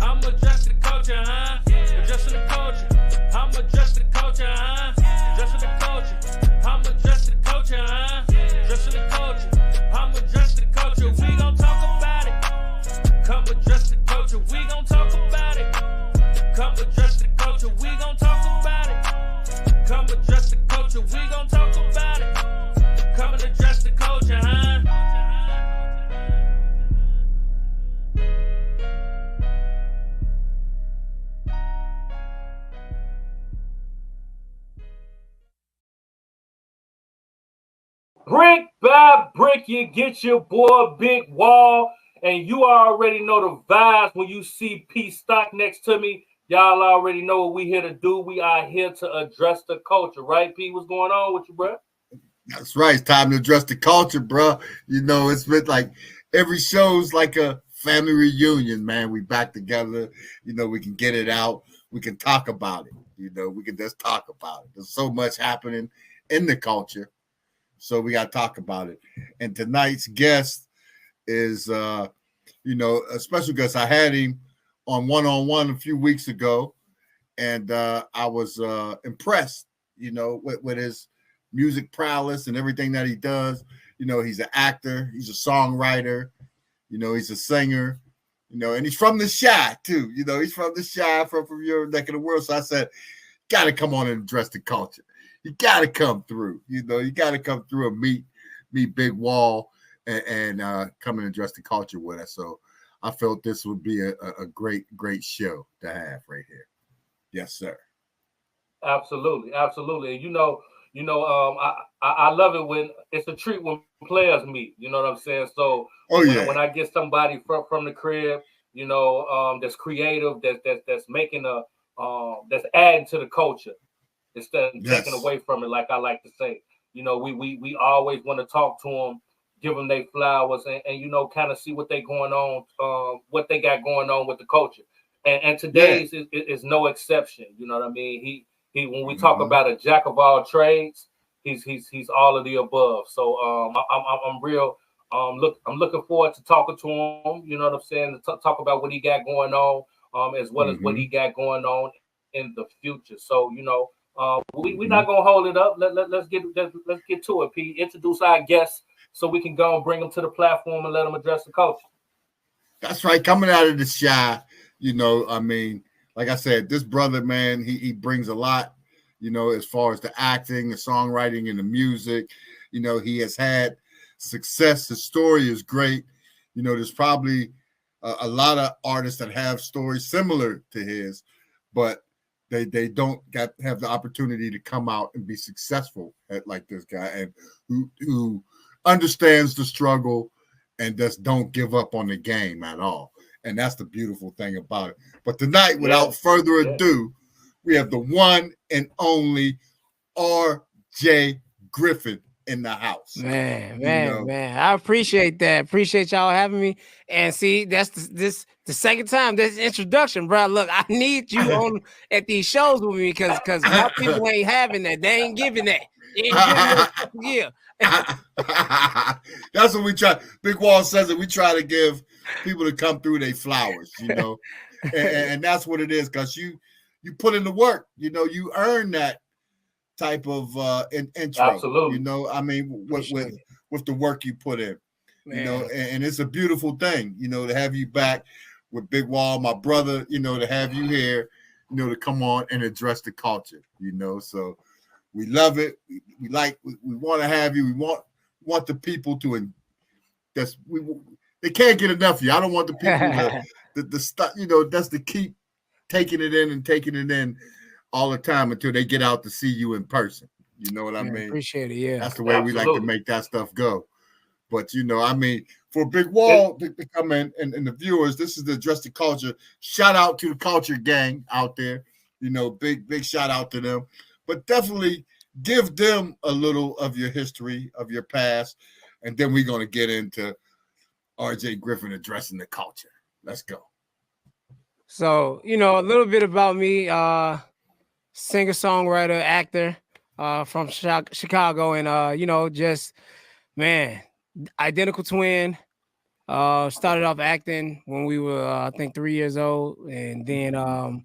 I'm addressing the culture, huh? Addressing the culture. I'm addressing the culture, huh? Addressing the culture. I'm addressing the culture, huh? Addressing the culture. I'm addressing the culture. We gon' talk about it. Come address the culture. We gon' talk about it. Come address the culture. We gon' talk about it. Come address the culture. We gon' talk about it. Come and address the culture, huh? Brick by brick, you get your boy Big Wall, and you already know the vibes when you see PStock next to me. Y'all already know what we here to do. We are here to address the culture, right, P? What's going on with you, bro? That's right. It's time to address the culture, bro. You know, it's been like every show's like a family reunion, man. We back together. You know, we can get it out. We can talk about it. You know, we can just talk about it. There's so much happening in the culture. So we got to talk about it. And tonight's guest is, a special guest. I had him on one-on-one a few weeks ago, and I was impressed, with his music prowess and everything that he does. You know, he's an actor. He's a songwriter. You know, he's a singer. You know, and he's from the Chi, too. You know, he's from the Chi, from your neck of the world. So I said, got to come on and address the culture. You got to come through, you got to come through and meet Big Wall and come and address the culture with us. So I felt this would be a great show to have right here. Yes, sir. Absolutely. And I love it when it's a treat when players meet. You know what I'm saying? So when I get somebody from the crib, that's creative, that's making that's adding to the culture instead of taking away from it, like I like to say. We always want to talk to them, give them their flowers, and kind of see what they going on, what they got going on with the culture. And today's is no exception. You know what I mean? He when we talk about a jack of all trades, he's all of the above. So I'm real. I'm looking forward to talking to him. You know what I'm saying? To talk about what he got going on, as well as what he got going on in the future. So we're not gonna hold it up. Let's get to it. P, introduce our guests so we can go and bring them to the platform and let them address the culture. That's right. Coming out of the Chi, like I said, this brother, man, he brings a lot. As far as the acting, the songwriting, and the music. He has had success. His story is great. There's probably a lot of artists that have stories similar to his, but they don't have the opportunity to come out and be successful like this guy, and who understands the struggle and just don't give up on the game at all. And that's the beautiful thing about it. But tonight, without further ado, we have the one and only RJ Griffith in the house. Man. I appreciate that. Appreciate y'all having me. And see, that's the second time this introduction, bro. Look, I need you on at these shows with me because my people ain't having that. They ain't giving that. Yeah. That's what we try. Big Wall says that we try to give people to come through their flowers, and that's what it is, because you put in the work, you earn that type of intro. Absolutely. With the work you put in, and it's a beautiful thing, to have you back with Big Wall, my brother, to have you here, to come on and address the culture, so we love it. We want to have you. We want the people to they can't get enough of you. I don't want the people to stuff, that's to keep taking it in all the time until they get out to see you in person. You know what I mean? Appreciate it. Yeah. That's the way we like to make that stuff go. But, for Big Wall to come in and the viewers, this is the Address the Culture. Shout out to the culture gang out there. Big shout out to them. But definitely give them a little of your history, of your past, and then we're going to get into RJ Griffith addressing the culture. Let's go. So, a little bit about me, singer-songwriter, actor from Chicago, and, identical twin, Started off acting when we were, I think, 3 years old, and then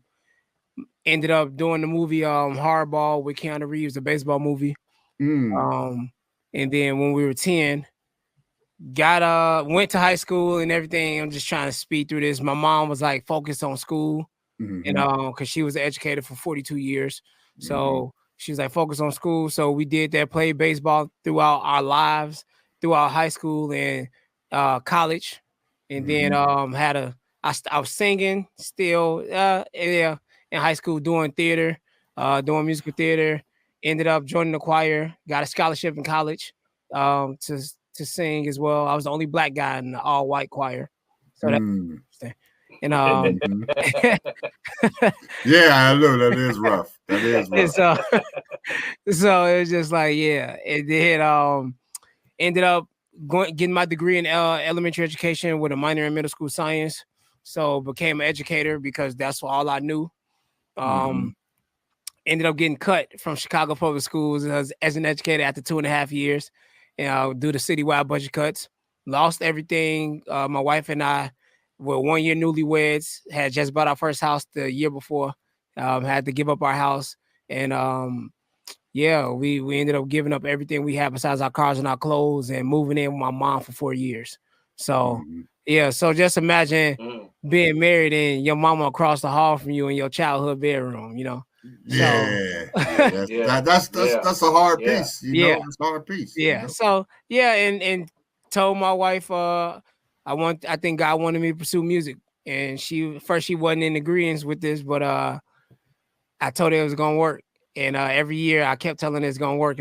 ended up doing the movie Hardball with Keanu Reeves, the baseball movie. And then when we were 10, went to high school and everything. I'm just trying to speed through this. My mom was like focused on school, and because she was an educator for 42 years, so she was like focused on school. So we did that, played baseball throughout our lives, throughout high school and college, and then I was singing still, in high school, doing theater, doing musical theater. Ended up joining the choir, got a scholarship in college to sing as well. I was the only black guy in the all white choir, so that's interesting. And yeah, I know that is rough. That is rough. So it was just like, yeah. And then ended up getting my degree in elementary education with a minor in middle school science. So became an educator because that's all I knew. Ended up getting cut from Chicago Public Schools as an educator after 2.5 years, due to citywide budget cuts. Lost everything. My wife and I were 1 year newlyweds, had just bought our first house the year before, had to give up our house. And we ended up giving up everything we had besides our cars and our clothes and moving in with my mom for 4 years. So, so just imagine being married and your mama across the hall from you in your childhood bedroom, you know? That's a hard piece. You know, it's a hard piece. Yeah. You know? So and told my wife I think God wanted me to pursue music. And she wasn't in agreement with this, but I told her it was gonna work. And every year I kept telling her it's gonna work.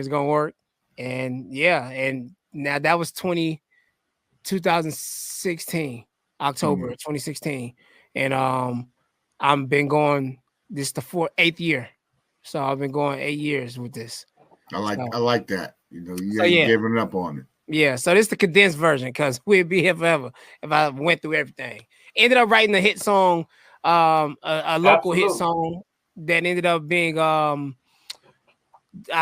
And and now that was 2016, October 2016. And I've been going this the 8th year. So I've been going 8 years with this. I like that. You know, you ain't giving up on it. Yeah, so this is the condensed version because we'd be here forever if I went through everything. Ended up writing a hit song, a local hit song that ended up being I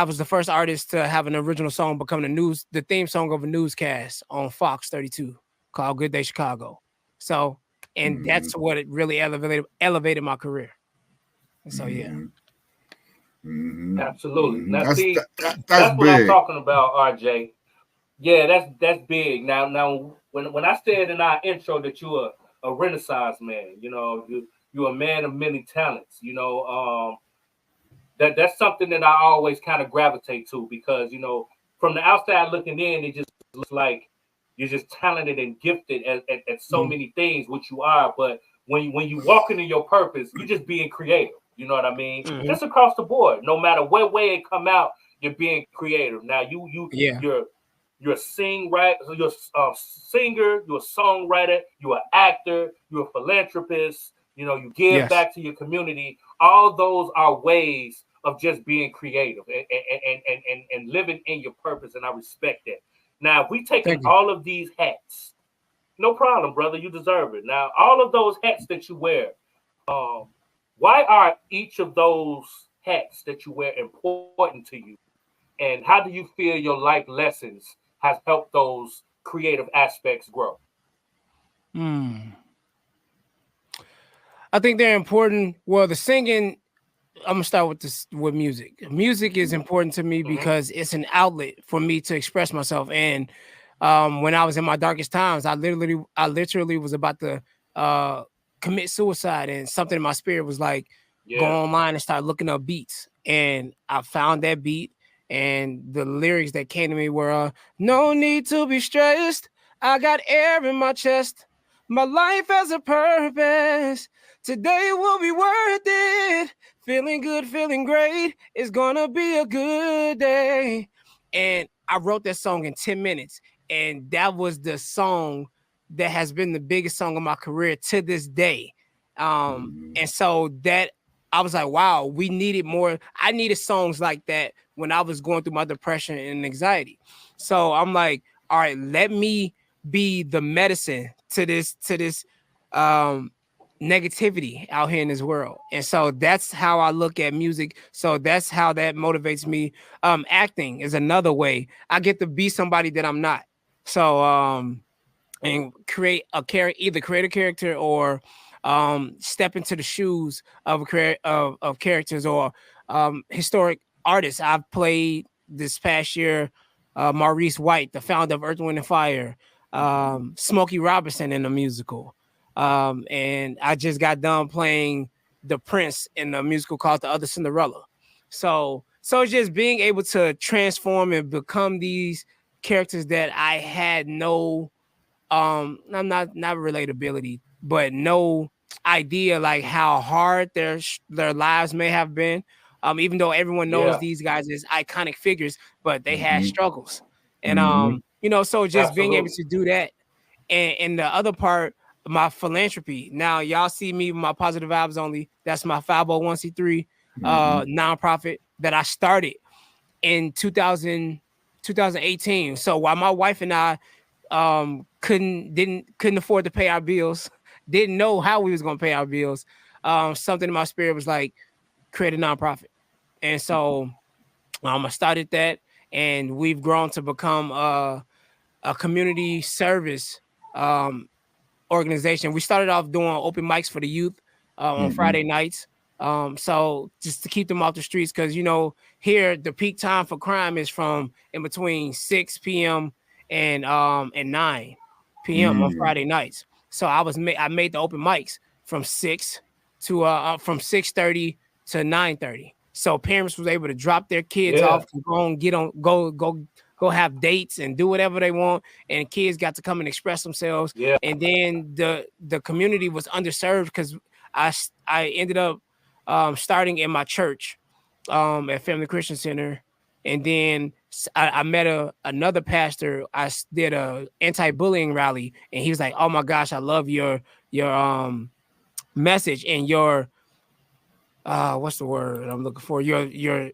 was the first artist to have an original song become the theme song of a newscast on Fox 32 called Good Day Chicago. So, and that's what it really elevated my career. So absolutely. Now, that's that's what I'm big. talking about, RJ. Yeah, that's big. Now, when I said in our intro that you are a Renaissance man, you know, you're a man of many talents. You know, that's something that I always kind of gravitate to because, you know, from the outside looking in, it just looks like you're just talented and gifted at so many things, which you are. But when you walk into your purpose, you're just being creative. You know what I mean? Just across the board, no matter what way it come out, you're being creative. Now you're a singer, you're a singer, you're a songwriter, you're an actor, you're a philanthropist. You know, you give back to your community. All those are ways of just being creative and living in your purpose. And I respect that. Now, if we take all of these hats, no problem, brother. You deserve it. Now, all of those hats that you wear, why are each of those hats that you wear important to you? And how do you feel your life lessons has helped those creative aspects grow? I think they're important. Well, the singing, I'm gonna start with music. Music is important to me because it's an outlet for me to express myself. And when I was in my darkest times, I literally was about to commit suicide, and something in my spirit was like, go online and start looking up beats. And I found that beat, and the lyrics that came to me were, no need to be stressed. I got air in my chest. My life has a purpose. Today will be worth it. Feeling good, feeling great. It's gonna be a good day. And I wrote that song in 10 minutes. And that was the song that has been the biggest song of my career to this day. And so that I was like, wow, we needed more. I needed songs like that when I was going through my depression and anxiety. So I'm like, all right, let me be the medicine to this negativity out here in this world. And so that's how I look at music. So that's how that motivates me. Acting is another way I get to be somebody that I'm not. So and create a character, either create a character or step into the shoes of of characters or historic artists. I've played this past year Maurice White, the founder of Earth, Wind and Fire, Smokey Robinson in the musical, and I just got done playing the Prince in a musical called The Other Cinderella. So it's just being able to transform and become these characters that I had no I'm not relatability, but no idea like how hard their lives may have been. Even though everyone knows these guys as iconic figures, but they had struggles. And so just being able to do that. And the other part, my philanthropy. Now y'all see me with my Positive Vibes Only. That's my 501c3 nonprofit that I started in 2018. So while my wife and I couldn't afford to pay our bills, didn't know how we was gonna pay our bills, something in my spirit was like, create a nonprofit. And so I started that, and we've grown to become a community service organization. We started off doing open mics for the youth on Friday nights. So just to keep them off the streets, because here the peak time for crime is from in between 6 p.m. and 9 p.m. on Friday nights. So I made the open mics from 6 to from 6:30 to 9:30. So parents was able to drop their kids off and go have dates and do whatever they want, and kids got to come and express themselves. And then the community was underserved because I ended up starting in my church at Family Christian Center, and then I met another pastor. I did a anti-bullying rally, and he was like, "Oh my gosh, I love your message and your what's the word I'm looking for? Your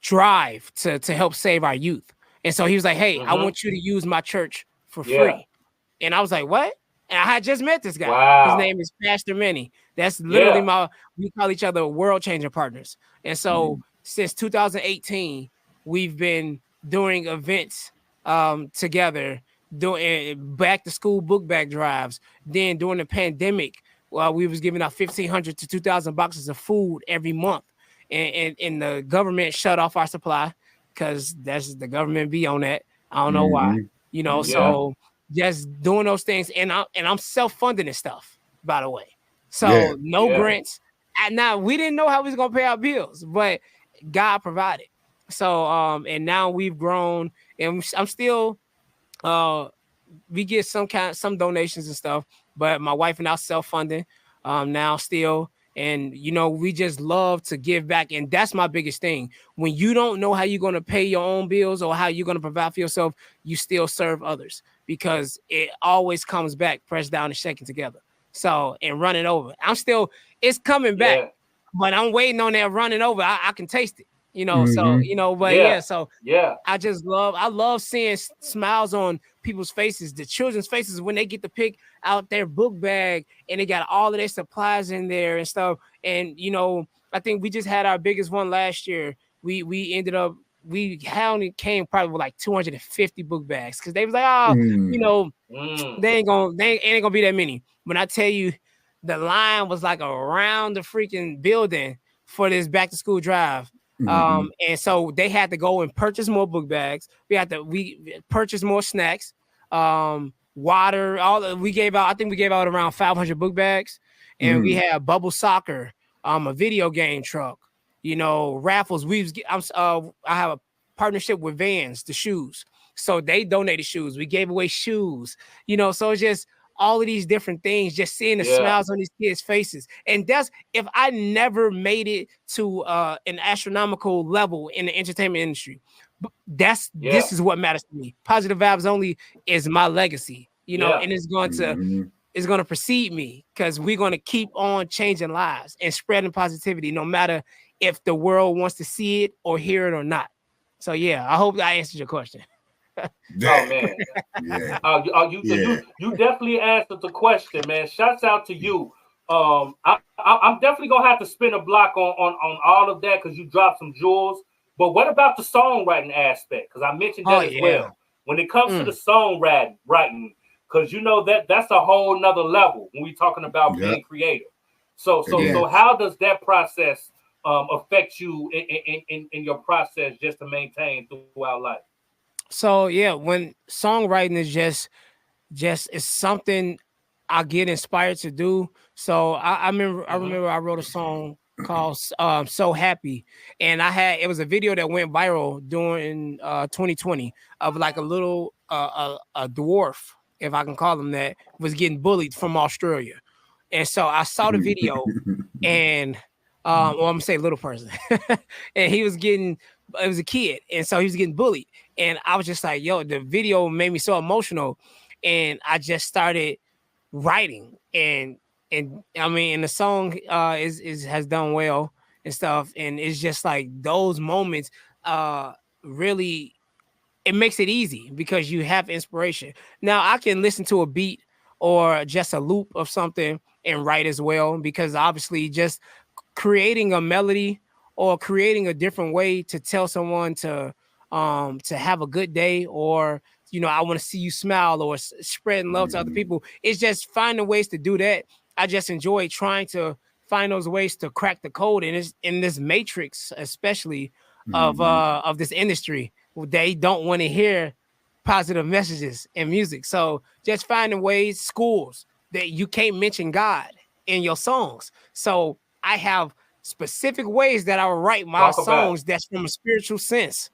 drive to help save our youth." And so he was like, "Hey, I want you to use my church for free." And I was like, "What?" And I had just met this guy. Wow. His name is Pastor Manny. That's literally we call each other world changing partners. And so since 2018, we've been doing events together, doing back to school book bag drives. Then during the pandemic, we was giving out 1,500 to 2,000 boxes of food every month. And the government shut off our supply because that's the government be on that. I don't know why, so just doing those things. And I'm self-funding this stuff, by the way. So no grants. And now we didn't know how we was going to pay our bills, but God provided. So, and now we've grown, and I'm still, we get some donations and stuff, but my wife and I self-funding now still. And, we just love to give back. And that's my biggest thing. When you don't know how you're going to pay your own bills or how you're going to provide for yourself, you still serve others, because it always comes back, pressed down and shaken together. So, and running over. It's coming back, but I'm waiting on that running over. I can taste it, so, I love seeing smiles on people's faces, the children's faces, when they get to pick out their book bag and they got all of their supplies in there and stuff. And, I think we just had our biggest one last year. We ended up, we only came probably with like 250 book bags, because they was like, they ain't gonna be that many. When I tell you, the line was like around the freaking building for this back to school drive. And so they had to go and purchase more book bags. We purchased more snacks, water. I think we gave out around 500 book bags, and we had bubble soccer, a video game truck, raffles. I have a partnership with Vans, the shoes, so they donated shoes. We gave away shoes, so it's just all of these different things, just seeing the smiles on these kids' faces. And that's, if I never made it to an astronomical level in the entertainment industry, this is what matters to me. Positive Vibes Only is my legacy, and it's going to precede me, because we're going to keep on changing lives and spreading positivity, no matter if the world wants to see it or hear it or not. So I hope I answered your question. Oh man, you definitely answered the question, man. Shouts out to you. I'm definitely gonna have to spin a block on all of that, because you dropped some jewels. But what about the songwriting aspect? Because I mentioned that as well. when it comes to the songwriting, because you know that's a whole nother level when we're talking about being creative. So how does that process affect you in your process just to maintain throughout life? So yeah, when songwriting is just is something I get inspired to do. So I remember I wrote a song called So Happy, and it was a video that went viral during 2020 of like a little a dwarf, if I can call him that, was getting bullied from Australia. And so I saw the video, and I'm gonna say little person, and it was a kid, and so he was getting bullied, and I was just like, yo, the video made me so emotional, and I just started writing, and I mean, and the song has done well and stuff, and it's just like those moments really, it makes it easy because you have inspiration. Now I can listen to a beat or just a loop of something and write as well, because obviously just creating a melody or creating a different way to tell someone to have a good day, or I want to see you smile, or spreading love to other people. It's just finding ways to do that. I just enjoy trying to find those ways to crack the code in this matrix, especially of this industry. They don't want to hear positive messages in music. So just finding ways, schools, that you can't mention God in your songs. So I have specific ways that I will write my songs that's from a spiritual sense,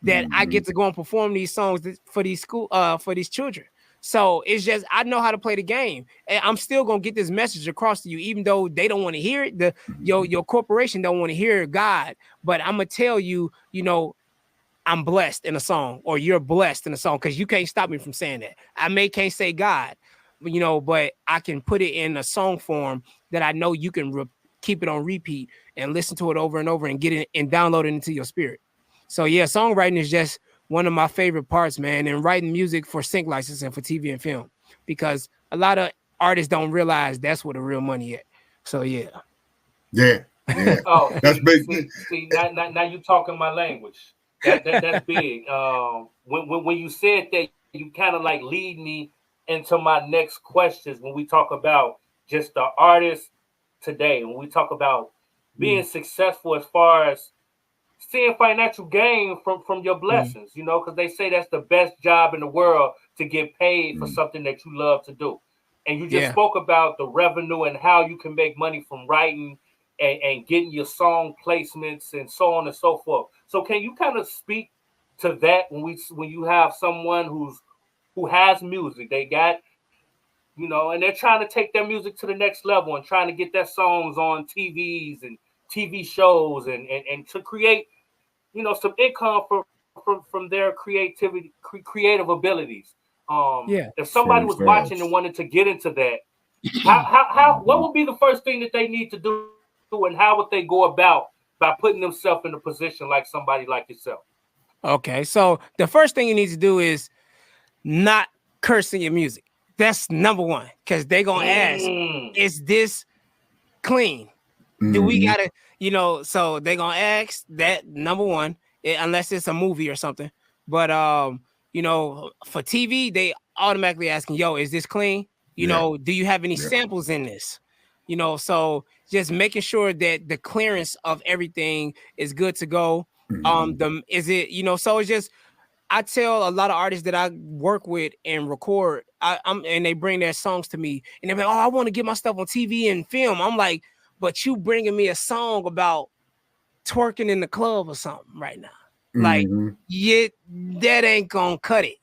that I get to go and perform these songs for these for these children. So it's just, I know how to play the game, and I'm still gonna get this message across to you, even though they don't want to hear it. Your corporation don't want to hear God, but I'm gonna tell you, I'm blessed in a song, or you're blessed in a song, because you can't stop me from saying that. I can't say God, but I can put it in a song form that I know you can keep it on repeat and listen to it over and over and get it and download it into your spirit. So yeah, songwriting is just one of my favorite parts, man, and writing music for sync licensing for TV and film, because a lot of artists don't realize that's where the real money is. So yeah. Oh, that's big. See, now you talking my language. That's big. When you said that, you kind of like lead me into my next questions when we talk about just the artist today. When we talk about being successful as far as seeing financial gain from your blessings, because they say that's the best job in the world, to get paid for something that you love to do. And you just spoke about the revenue and how you can make money from writing and getting your song placements and so on and so forth. So can you kind of speak to that when you have someone who has music, they got, and they're trying to take their music to the next level and trying to get their songs on TVs and TV shows and to create, some income from their creative abilities. If somebody was watching and wanted to get into that, how what would be the first thing that they need to do, and how would they go about by putting themselves in a position like somebody like yourself? Okay, so the first thing you need to do is not cursing your music. That's number one, because they're gonna ask, is this clean? Do we gotta, so they're gonna ask that, number one, unless it's a movie or something. But for TV, they automatically asking, yo, is this clean? Do you have any samples in this? So just making sure that the clearance of everything is good to go. Is it, so it's just, I tell a lot of artists that I work with and record, and they bring their songs to me, and they're like, oh, I want to get my stuff on TV and film. I'm like, but you bringing me a song about twerking in the club or something right now. Like, that ain't gonna cut it,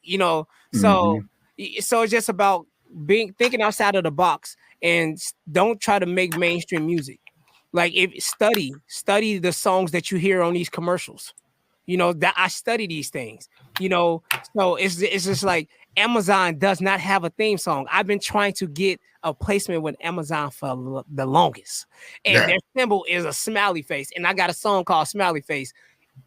So it's just about thinking outside of the box, and don't try to make mainstream music. Like, study the songs that you hear on these commercials. That I study these things. So it's just like, Amazon does not have a theme song. I've been trying to get a placement with Amazon for the longest, and their symbol is a smiley face, and I got a song called Smiley Face,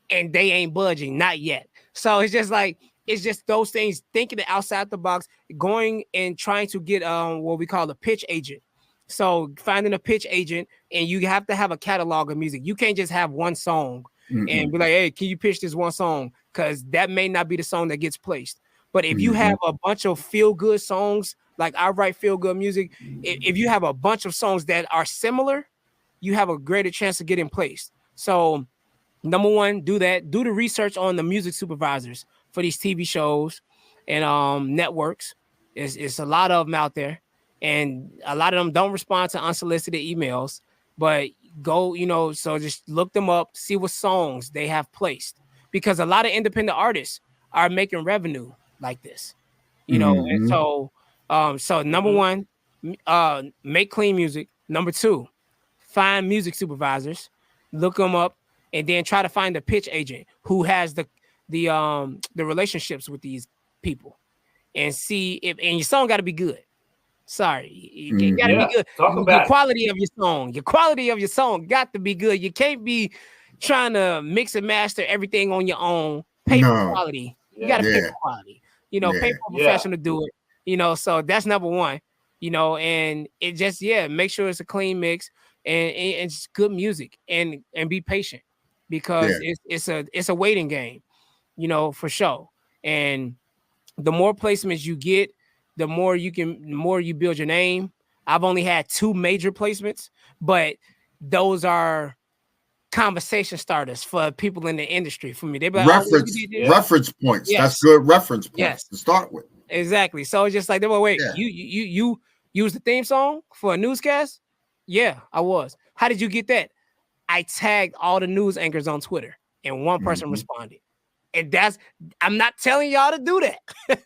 and they ain't budging, not yet. So it's just like, it's just those things, thinking outside the box, going and trying to get what we call a pitch agent. So finding a pitch agent, and you have to have a catalog of music. You can't just have one song and be like, hey, can you pitch this one song? Because that may not be the song that gets placed. But if you have a bunch of feel good songs, like I write feel good music, if you have a bunch of songs that are similar, you have a greater chance of getting placed. So number one, do that. Do the research on the music supervisors for these TV shows and networks. It's a lot of them out there, and a lot of them don't respond to unsolicited emails. But go, so just look them up, see what songs they have placed, because a lot of independent artists are making revenue like this, And so, so number one, make clean music. Number two, find music supervisors, look them up, and then try to find a pitch agent who has the relationships with these people, and see if, and your song got to be good. Sorry, you got to be good. The quality of your song got to be good. You can't be trying to mix and master everything on your own. Pay for quality. You got to pay for quality. Pay for a professional to do it. So that's number one. And it just make sure it's a clean mix and it's good music and be patient, because it's a waiting game, for sure. And the more placements you get, the more you build your name. I've only had 2 major placements, but those are conversation starters for people in the industry. For me, they be like, reference points. Yes. That's good reference points to start with. Exactly. So it's just like, wait, you use the theme song for a newscast? Yeah, I was. How did you get that? I tagged all the news anchors on Twitter, and one person responded. And I'm not telling y'all to do that,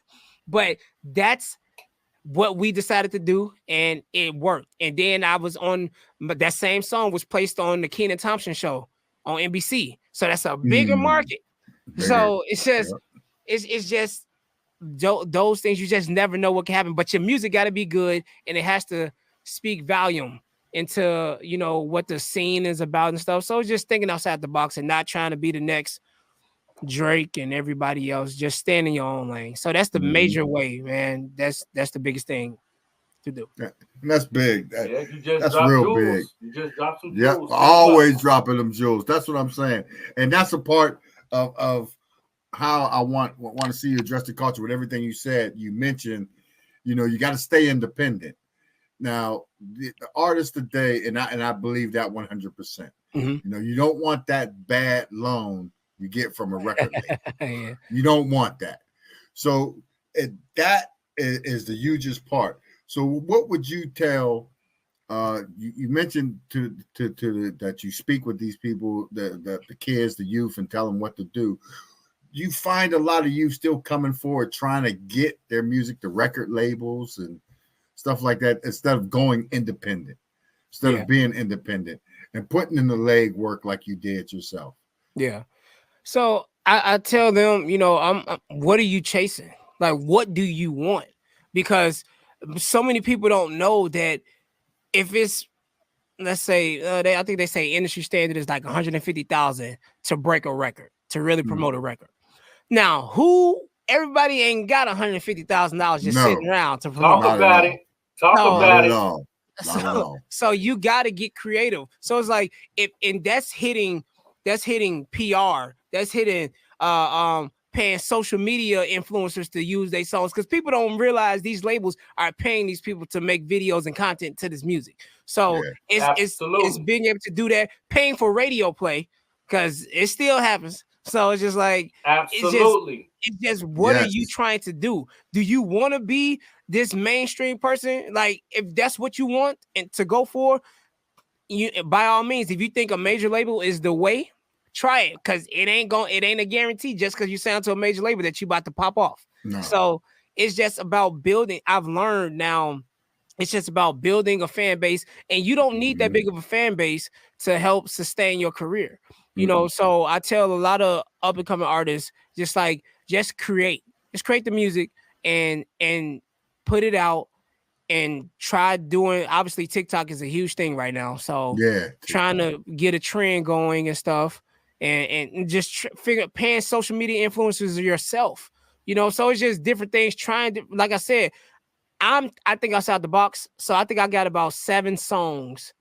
but that's what we decided to do, and it worked. And then I was on, that same song was placed on the Kenan show on NBC. So that's a bigger market. So it's just, it's just those things. You just never know what can happen, but your music got to be good, and it has to speak volume into, what the scene is about and stuff. So just thinking outside the box and not trying to be the next Drake and everybody else, just staying in your own lane. So that's the major way, man. That's the biggest thing to do. Yeah, and that's big. That's real jewels. big. You just drop some jewels. Always dropping them jewels. That's what I'm saying. And that's a part of how I want to see you address the culture. With everything you said, you mentioned, you got to stay independent. Now, the artists today, and I believe that 100%. You don't want that bad loan you get from a record label. You don't want that. So that is the hugest part. So what would you tell? You mentioned to that you speak with these people, the kids, the youth, and tell them what to do. You find a lot of youth still coming forward trying to get their music to record labels and stuff like that, instead of going independent, instead of being independent and putting in the leg work like you did yourself. Yeah. So I tell them, what are you chasing? Like, what do you want? Because so many people don't know that if it's, let's say, I think they say industry standard is like $150,000 to break a record, to really promote a record. Now, everybody ain't got $150,000 just sitting around to promote. Talk about it. So you got to get creative. So it's like, that's hitting PR, that's hitting paying social media influencers to use their songs, because people don't realize these labels are paying these people to make videos and content to this music. So it's being able to do that, paying for radio play, because it still happens. So it's just like, absolutely. It's just what are you trying to do? Do you want to be this mainstream person? Like, if that's what you want and to go for, you, by all means, if you think a major label is the way, try it, because it ain't a guarantee just because you sound to a major label that you about to pop off. No. So it's just about building. I've learned now it's just about building a fan base, and you don't need that big of a fan base to help sustain your career. So I tell a lot of up and coming artists, just create the music and put it out. And try doing, obviously TikTok is a huge thing right now. So trying to get a trend going and stuff, and just paying social media influencers yourself, so it's just different things. Trying to, like I said, I think outside the box. So I think I got about 7 songs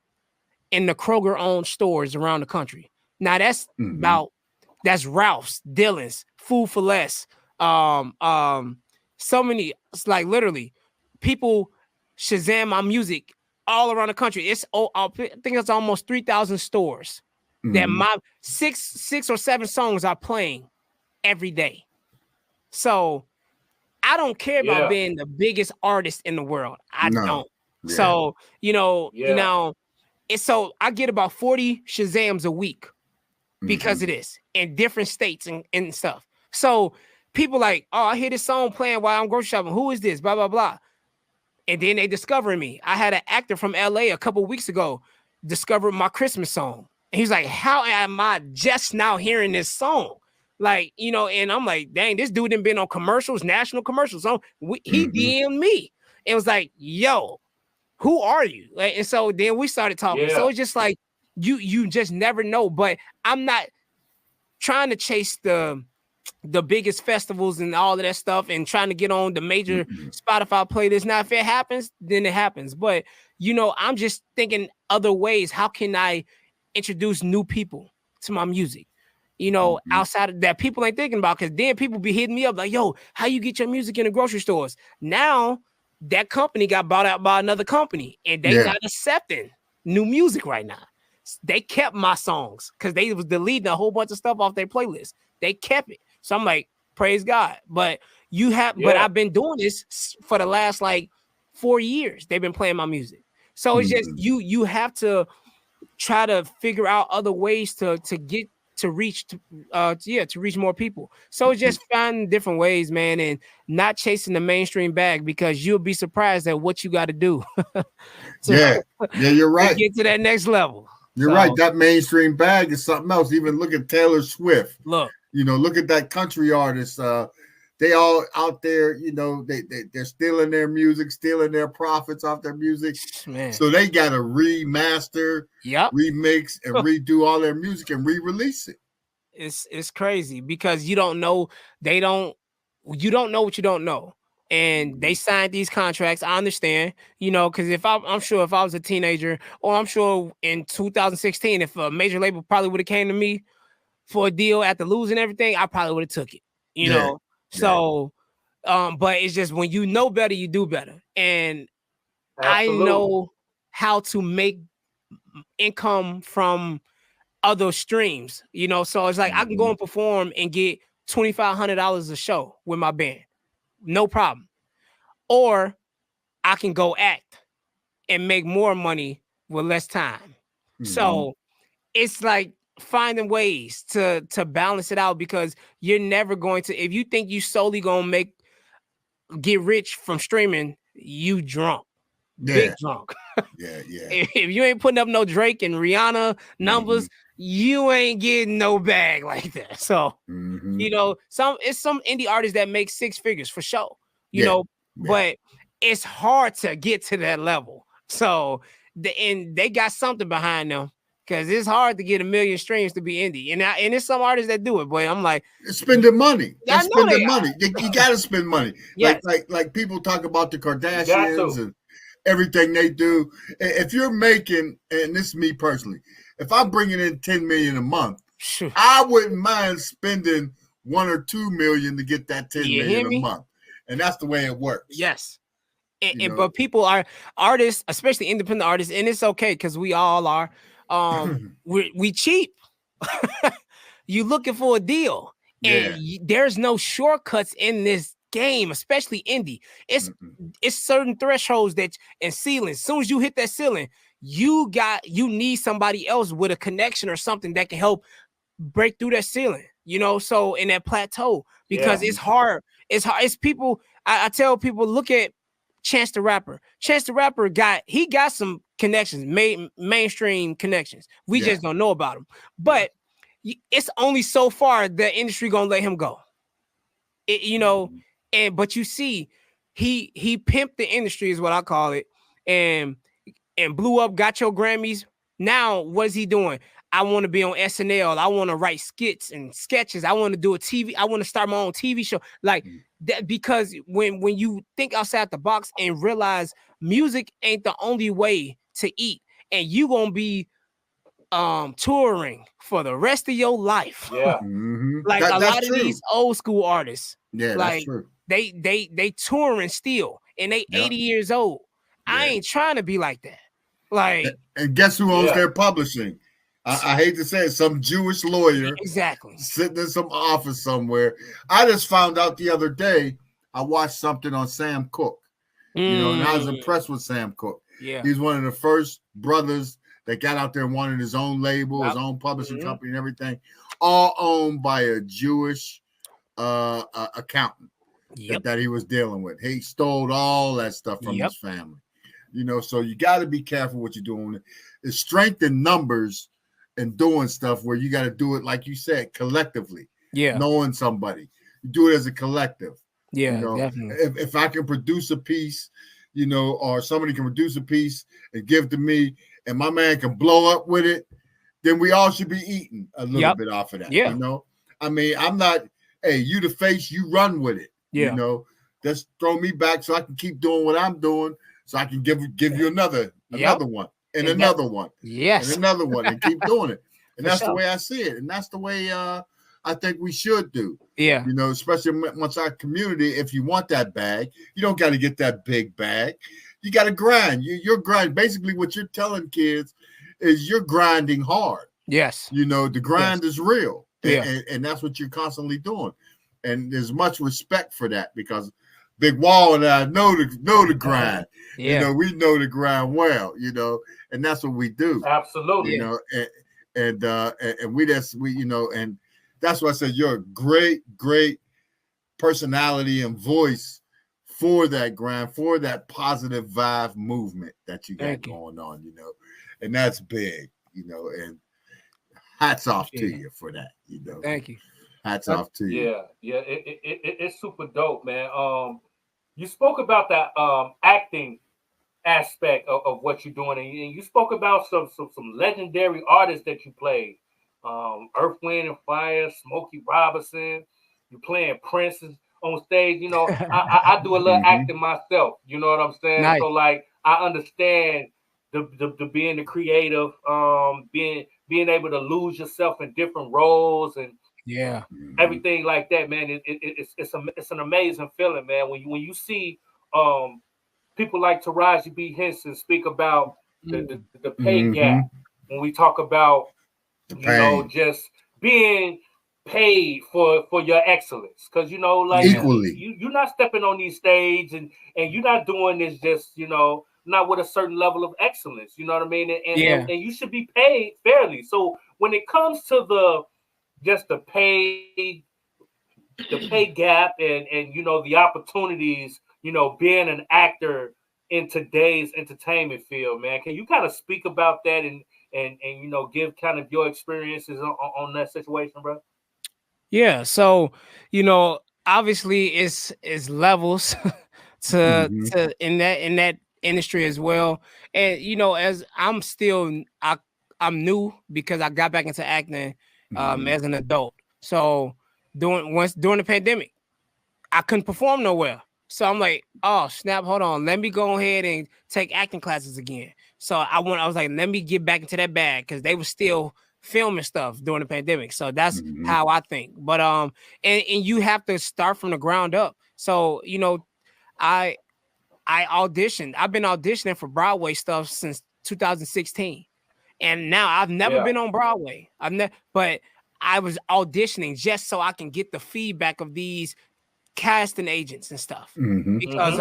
in the Kroger-owned stores around the country. Now that's that's Ralph's, Dylan's, Food for Less, so many, it's like literally people Shazam my music all around the country. I think it's almost 3,000 stores that my six or seven songs are playing every day. So I don't care about being the biggest artist in the world. I don't. Yeah. So, and so I get about 40 Shazams a week because of this in different states and stuff. So people like, oh, I hear this song playing while I'm grocery shopping. Who is this? Blah, blah, blah. And then they discover me. I had an actor from LA a couple weeks ago discover my Christmas song. And he's like, how am I just now hearing this song? Like, and I'm like, dang, this dude done been on commercials, national commercials. So he DM'd me. It was like, yo, who are you? Like, and so then we started talking. So it's just like, you just never know. But I'm not trying to chase the biggest festivals and all of that stuff and trying to get on the major Spotify playlist. Now, if it happens, then it happens. But, I'm just thinking other ways. How can I introduce new people to my music? Outside of that, people ain't thinking about, because then people be hitting me up like, yo, how you get your music in the grocery stores? Now that company got bought out by another company and they not accepting new music right now. They kept my songs because they was deleting a whole bunch of stuff off their playlist. They kept it. So I'm like, praise God. But but I've been doing this for the last like 4 years. They've been playing my music. So it's just you have to try to figure out other ways to reach more people. So it's just finding different ways, man, and not chasing the mainstream bag, because you'll be surprised at what you got to do. You're right. To get to that next level. You're right. That mainstream bag is something else. Even look at Taylor Swift. Look at that country artist. They all out there, they're stealing their music, stealing their profits off their music. Man. So they got to remaster, remix, and redo all their music and re-release it. It's crazy because you don't know what you don't know. And they signed these contracts. I understand, because I'm sure if I was a teenager, or I'm sure in 2016, if a major label probably would have came to me for a deal after losing everything, I probably would have took it, know. So, but it's just when you know better, you do better. And Absolutely. I know how to make income from other streams, so it's like I can go and perform and get $2,500 a show with my band. No problem. Or I can go act and make more money with less time. So it's like finding ways to balance it out, because you're never going to, if you think you solely gonna get rich from streaming, you drunk. Big drunk. If you ain't putting up no Drake and Rihanna numbers, you ain't getting no bag like that. So some indie artists that make six figures for sure, but it's hard to get to that level. So they got something behind them, because it's hard to get 1 million streams to be indie. And it's some artists that do it, but I'm like, spending money. That's spending money. You got to spend money. Yes. Like people talk about the Kardashians and everything they do. If you're making, and this is me personally, if I'm bringing in 10 million a month, I wouldn't mind spending 1 or 2 million to get that 10 million a month. And that's the way it works. Yes. But people are artists, especially independent artists, and it's okay because we all are. We cheap. You looking for a deal, and there's no shortcuts in this game, especially indie. It's certain thresholds and ceilings. As soon as you hit that ceiling, you need somebody else with a connection or something that can help break through that ceiling. So in that plateau, because it's hard. It's people. I tell people, look at Chance the Rapper. Chance the Rapper got some connections, mainstream connections. We just don't know about them. But it's only so far the industry gonna let him go. But you see, he pimped the industry is what I call it, and blew up, got your Grammys. Now what is he doing? I want to be on SNL. I want to write skits and sketches. I want to do I want to start my own TV show. Like that, because when you think outside the box and realize music ain't the only way to eat, and you gonna be touring for the rest of your life. Yeah. Like a lot of these old school artists, Yeah, like that's true. they touring still, and they 80 years old. Yeah. I ain't trying to be like that. Like, and guess who owns their publishing? I hate to say it, some Jewish lawyer, exactly, sitting in some office somewhere. I just found out the other day. I watched something on Sam Cooke, and I was impressed with Sam Cooke. Yeah, he's one of the first brothers that got out there and wanted his own label, his own publishing company, and everything, all owned by a Jewish accountant that he was dealing with. He stole all that stuff from his family. So you got to be careful what you're doing. It's strength in numbers and doing stuff where you got to do it, like you said, collectively. Yeah. Knowing somebody. You do it as a collective. Yeah, definitely. If I can produce a piece, or somebody can produce a piece and give to me, and my man can blow up with it, then we all should be eating a little bit off of that. Yeah. I mean, I'm not, hey, you the face, you run with it. Yeah. Just throw me back so I can keep doing what I'm doing. So I can give you another one and another one. Yes. And another one and keep doing it. And that's the way I see it. And that's the way I think we should do. Yeah. Especially amongst our community, if you want that bag, you don't got to get that big bag. You got to grind. You're grinding. Basically, what you're telling kids is you're grinding hard. Yes. The grind is real. Yeah. And that's what you're constantly doing. And there's much respect for that because Big Wall and I know the grind. Yeah. We know the grind well, and that's what we do. Absolutely. And and that's why I said you're a great personality and voice for that grind, for that positive vibe movement that you got going on, and that's big, and hats off to you for that, Thank you. Hats off to you. Yeah. It's super dope, man. You spoke about that acting aspect of what you're doing, and you spoke about some legendary artists that you played. Earth, Wind and Fire, Smokey Robinson. You playing Prince's on stage. I do a little acting myself. You know what I'm saying? Nice. So like I understand the being the creative, being able to lose yourself in different roles and everything like that, man. It's an amazing feeling, man. When you see people like Taraji B. Henson speak about the pay gap, when we talk about just being paid for your excellence, because equally you're not stepping on these stage and you're not doing this just not with a certain level of excellence. You know what I mean? And you should be paid fairly. So when it comes to the pay gap and the opportunities, being an actor in today's entertainment field, man, can you kind of speak about that and give kind of your experiences on that situation, bro? Yeah. So, obviously it's levels to in that industry as well. And, as I'm new because I got back into acting as an adult. So during the pandemic, I couldn't perform nowhere. So I'm like, oh snap, hold on, let me go ahead and take acting classes again. So I was like, let me get back into that bag because they were still filming stuff during the pandemic. So that's how I think. But and you have to start from the ground up. So I auditioned. I've been auditioning for Broadway stuff since 2016. And now I've never been on Broadway. But I was auditioning just so I can get the feedback of these casting agents and stuff. Because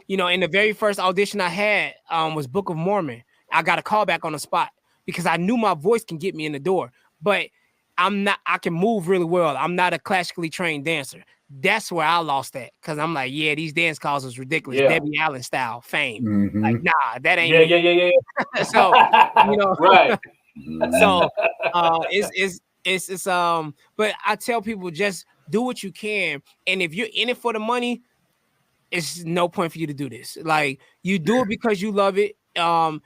in the very first audition I had was Book of Mormon. I got a call back on the spot because I knew my voice can get me in the door, but I can move really well. I'm not a classically trained dancer. That's where I lost that because I'm like, these dance calls was ridiculous. Debbie Allen style fame. Like, nah, that ain't me. So, right. So it's but I tell people just do what you can, and if you're in it for the money, it's no point for you to do this. Like, you do it because you love it. And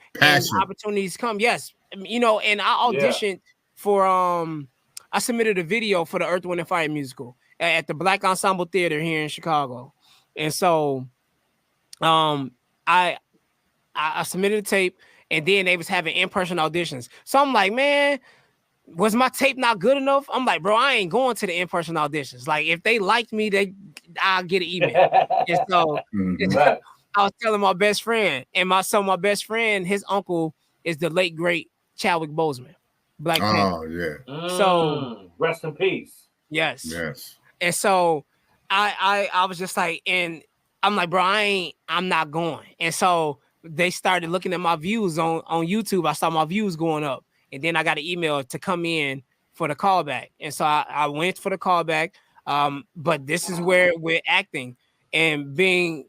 opportunities come. Yes, and I auditioned for I submitted a video for the Earth, Wind and Fire musical at the Black Ensemble Theater here in Chicago, and so I submitted a tape, and then they was having in-person auditions. So I'm like, man, was my tape not good enough? I'm like, bro, I ain't going to the in-person auditions. Like, if they liked me, I'll get an email. And so Right. I was telling my best friend, and my best friend, his uncle is the late great Chadwick Boseman, Black Panther. Oh yeah. So rest in peace. Yes. Yes. And so I was just like, and I'm like, bro, I'm not going. And so they started looking at my views on YouTube. I saw my views going up, and then I got an email to come in for the callback. And so I went for the callback. But this is where we're acting and being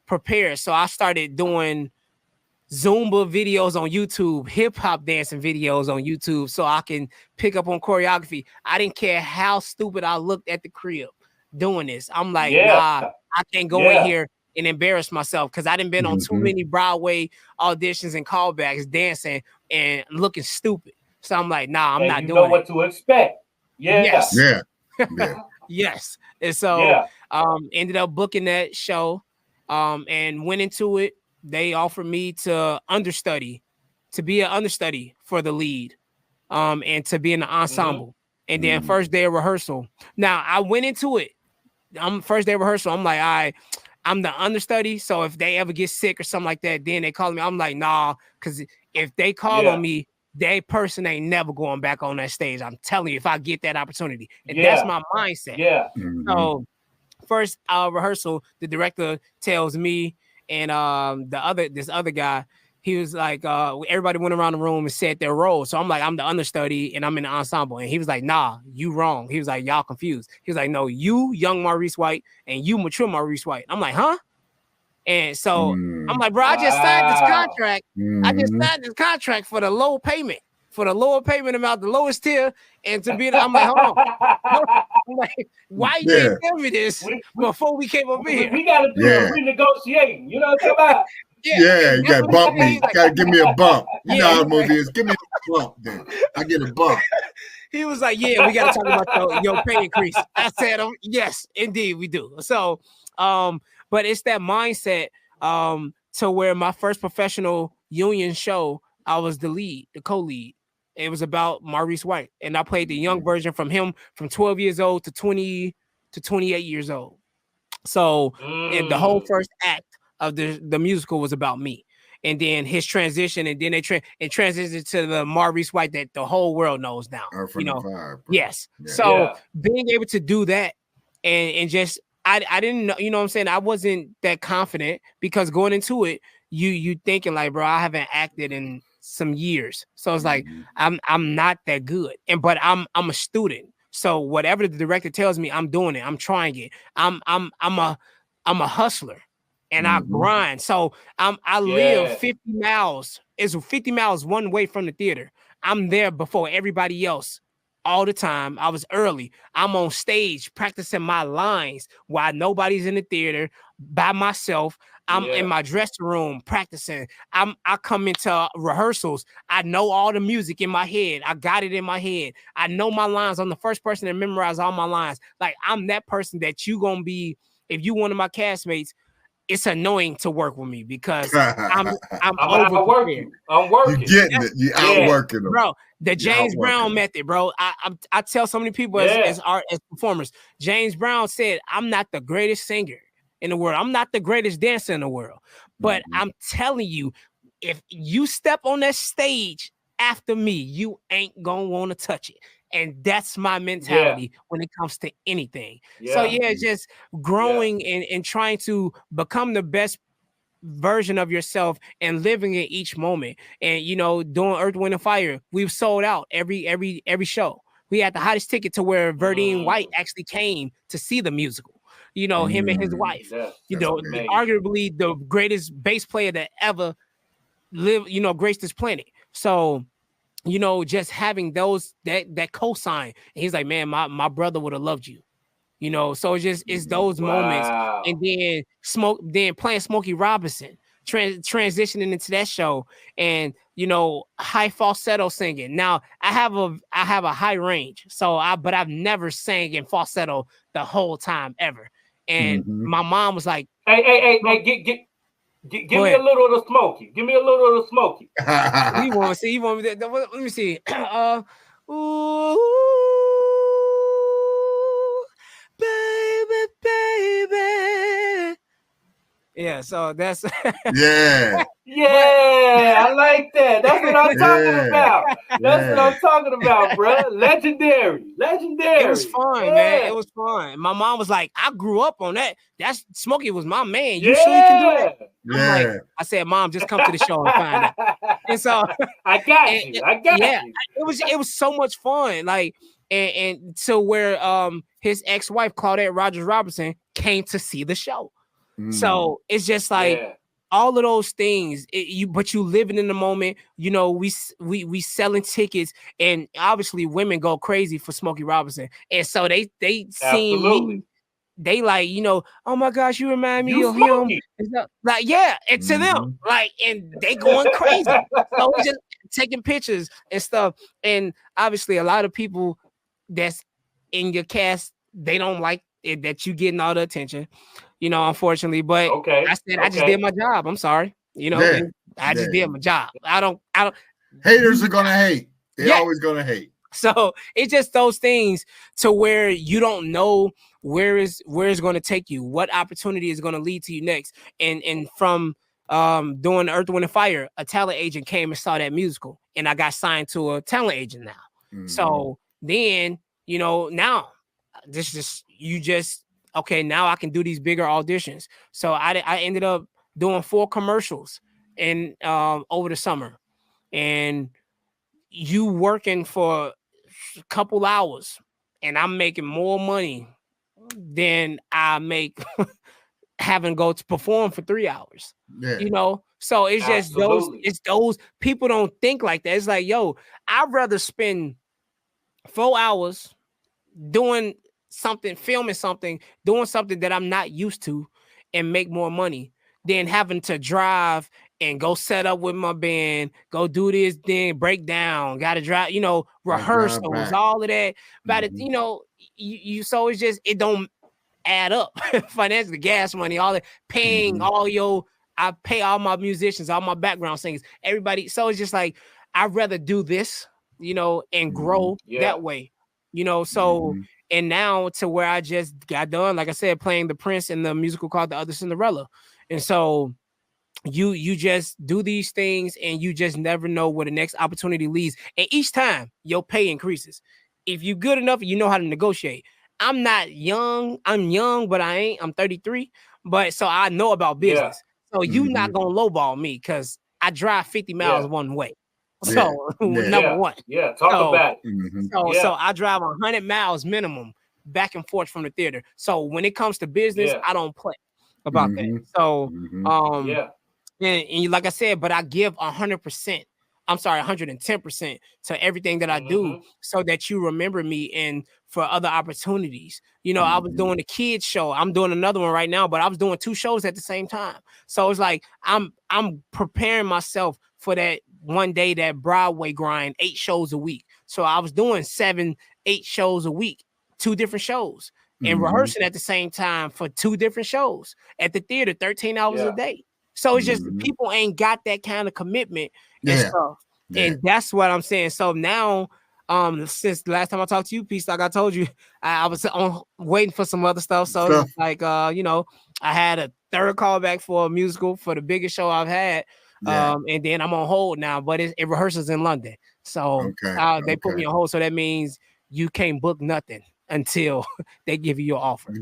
prepared. So I started doing Zumba videos on YouTube, hip hop dancing videos on YouTube, so I can pick up on choreography. I didn't care how stupid I looked at the crib doing this. I'm like, nah, I can't go in here and embarrass myself, because I didn't been on too many Broadway auditions and callbacks dancing and looking stupid. So I'm like, nah, I'm not doing it. You know what to expect. Yes. Yeah. Yes. And so ended up booking that show and went into it. They offered me to be an understudy for the lead, and to be in the ensemble. And then first day of rehearsal. Now I went into it. First day of rehearsal. I'm like, all right, I'm the understudy. So if they ever get sick or something like that, then they call me. I'm like, nah, because if they call on me, that person ain't never going back on that stage. I'm telling you, if I get that opportunity. And that's my mindset. Yeah. So first rehearsal, the director tells me and this other guy, he was like, everybody went around the room and said their role. So I'm like, I'm the understudy and I'm in the ensemble. And he was like, nah, you wrong. He was like, y'all confused. He was like, no, you young Maurice White and you mature Maurice White. I'm like, huh? And so I'm like, bro, I just signed this contract. I just signed this contract for the low payment, amount, the lowest tier. And to be, I'm like, hold on. I'm like, why you didn't tell me this before we came up here? We got to do a renegotiating. You know what I'm talking about? You got to bump me. You got to give me a bump. You know how the movie is. Give me a bump then. I get a bump. He was like, yeah, we got to talk about your pay increase. I said, yes, indeed, we do. So, but it's that mindset to where my first professional union show, I was the co-lead. It was about Maurice White, and I played the young version from 12 years old to 20 to 28 years old. So and the whole first act of the musical was about me. And then his transition, and then they transitioned to the Maurice White that the whole world knows now. Yes. Yeah. So being able to do that and just I didn't know, you know what I'm saying? I wasn't that confident, because going into it, you thinking like, bro, I haven't acted in some years. So it's like I'm not that good. But I'm a student. So whatever the director tells me, I'm doing it. I'm trying it. I'm a hustler. And I grind. So I live 50 miles. It's 50 miles one way from the theater. I'm there before everybody else all the time. I was early. I'm on stage practicing my lines while nobody's in the theater, by myself. I'm in my dressing room practicing. I come into rehearsals. I know all the music in my head. I got it in my head. I know my lines. I'm the first person to memorize all my lines. Like, I'm that person that you gonna be, if you one of my castmates, it's annoying to work with me, because I'm over prepared. I'm working. You getting it. You outworking them. Bro, the James Brown method, bro. I tell so many people as performers, James Brown said, I'm not the greatest singer in the world. I'm not the greatest dancer in the world. But I'm telling you, if you step on that stage after me, you ain't gonna want to touch it. And that's my mentality when it comes to anything. So just growing and trying to become the best version of yourself and living in each moment. And doing Earth, Wind, and Fire, we've sold out every show. We had the hottest ticket to where Verdine White actually came to see the musical. Him and his wife. Arguably the greatest bass player that ever lived, graced this planet. So just having that cosign. And he's like, man, my brother would have loved you. So it's those moments. And then playing Smokey Robinson, transitioning into that show, and high falsetto singing. Now I have a high range, but I've never sang in falsetto the whole time ever. And my mom was like, hey, Give me a little of the Smokey. Give me a little of the Smokey. You want to see? Let me see. Ooh, baby, baby. Yeah, so that's Yeah. Yeah, I like that. That's what I'm talking about. That's what I'm talking about, bro. Legendary. It was fun, man. Yeah. It was fun. My mom was like, I grew up on that. That's Smokey was my man. You Yeah. sure you can do that? I'm Yeah. like, I said, Mom, just come to the show and find out. And so I got you. It was so much fun. Like, and so where his ex-wife, Claudette Rogers Robertson, came to see the show. So it's just like all of those things. But you living in the moment. You know, we selling tickets, and obviously women go crazy for Smokey Robinson, and so they seen me. They like, you know, oh my gosh, you remind me of him. Like, yeah, and to them, like, and they going crazy. So we just taking pictures and stuff. And obviously, a lot of people that's in your cast, they don't like it that you getting all the attention, you know, unfortunately. But I said I just did my job. I'm sorry, you know, I just did my job. I don't. Haters are gonna hate. They're always gonna hate. So it's just those things to where you don't know where it's going to take you, what opportunity is going to lead to you next. And from doing Earth, Wind, and Fire, a talent agent came and saw that musical, and I got signed to a talent agent now. So then, you know, now okay, now I can do these bigger auditions. So I ended up doing 4 commercials in over the summer, and you working for a couple hours, and I'm making more money than I make having to go to perform for 3 hours. You know, so it's just those people don't think like that. It's like, yo, I'd rather spend 4 hours doing something, filming something, doing something that I'm not used to, and make more money than having to drive and go set up with my band, go do this, then break down, gotta drive, you know, rehearsals, all of that. But it, you know, you so it's just, it don't add up financially, gas money, all that, paying I pay all my musicians, all my background singers, everybody. So it's just like, I'd rather do this, you know, and grow that way, you know. So and now to where I just got done, like I said, playing the Prince in the musical called The Other Cinderella. And so you just do these things, and you just never know where the next opportunity leads. And each time your pay increases. If you're good enough, you know how to negotiate. I'm not young. I'm young, but I ain't. I'm 33. But so I know about business. So you not gonna lowball me because I drive 50 miles one way. So number one. Talk about it. So I drive 100 miles minimum back and forth from the theater. So when it comes to business, I don't play about that. So and like I said, but I give 100%. I'm sorry, 110% to everything that I do, so that you remember me and for other opportunities. You know, I was doing a kids show. I'm doing another one right now, but I was doing 2 shows at the same time. So it's like I'm preparing myself for that one day, that Broadway grind, 8 shows a week. So I was doing 7-8 shows a week, 2 different shows, and rehearsing at the same time for 2 different shows at the theater, 13 hours a day. So it's just people ain't got that kind of commitment and stuff. And that's what I'm saying. So now, since the last time I talked to you, PStock, I told you I was waiting for some other stuff. So like, you know, I had a 3rd callback for a musical for the biggest show I've had. And then I'm on hold now, but it rehearses in London. So they put me on hold. So that means you can't book nothing until they give you your offer.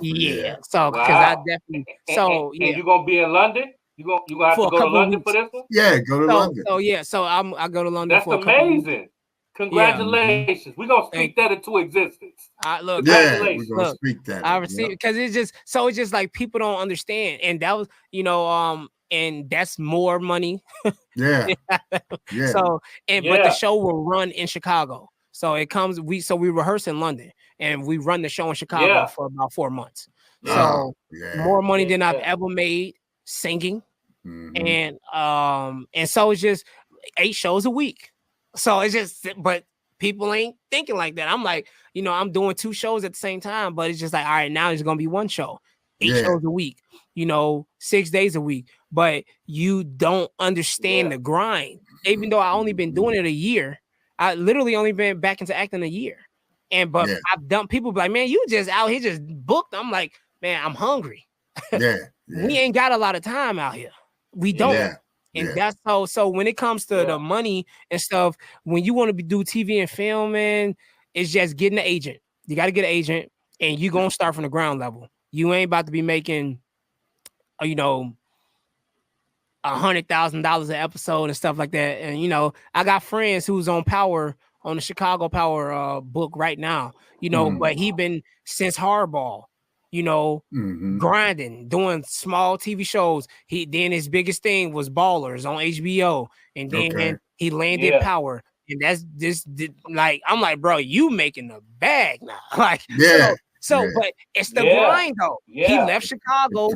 Yeah. So because I definitely. So and you gonna be in London? You gonna have to go to London for this one? Yeah, go to London. So yeah, so I go to London. That's amazing. Congratulations. We're gonna speak that into existence. Look, we're gonna speak that. I receive because it's just like people don't understand, and that was, you know, and that's more money. So but the show will run in Chicago. So it comes, we rehearse in London, and we run the show in Chicago for about 4 months. So more money than I've ever made singing. And so it's just 8 shows a week. So it's just, but people ain't thinking like that. I'm like, you know, I'm doing 2 shows at the same time, but it's just like, all right, now it's gonna be 1 show, 8 shows a week, you know, 6 days a week. But you don't understand the grind. Even though I only been doing it a year, I literally only been back into acting a year. But I've done, people be like, man, you just out here just booked. I'm like, man, I'm hungry. We ain't got a lot of time out here. We don't. And that's so when it comes to the money and stuff, when you want to do TV and filming, it's just getting an agent. You got to get an agent, and you're going to start from the ground level. You ain't about to be making, $100,000 an episode and stuff like that. And, I got friends who's on the Chicago Power book right now, but he been since Hardball, grinding, doing small TV shows. Then his biggest thing was Ballers on HBO, and then he landed Power. And that's like, I'm like, bro, you making a bag now. Like, but it's the grind though. He left Chicago.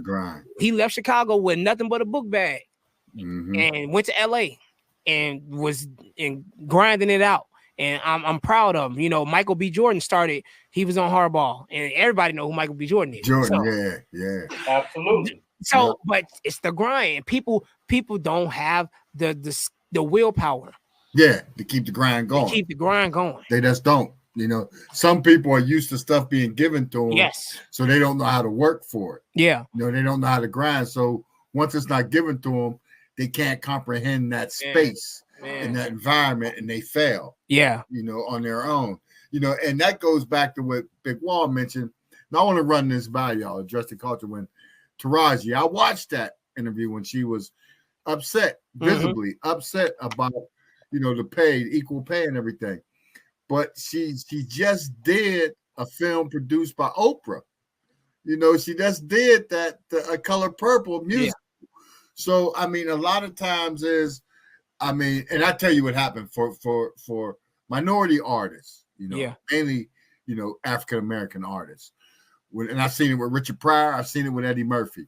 He left Chicago with nothing but a book bag, and went to LA and was grinding it out. And I'm proud of him. Michael B. Jordan started. He was on Hardball, and everybody know who Michael B. Jordan is. Absolutely. So, but it's the grind. People don't have the willpower. To keep the grind going. They just don't. Some people are used to stuff being given to them. Yes. So they don't know how to work for it. Yeah. They don't know how to grind. So once it's not given to them, they can't comprehend that space. In that environment, and they fail. On their own. And that goes back to what Big Wall mentioned. Now I want to run this by y'all, address the culture. When Taraji, I watched that interview when she was upset, visibly upset about the equal pay and everything. But she just did a film produced by Oprah. She just did that A Color Purple music. So I mean, a lot of times and I tell you what happened for minority artists, mainly, African American artists. And I've seen it with Richard Pryor. I've seen it with Eddie Murphy.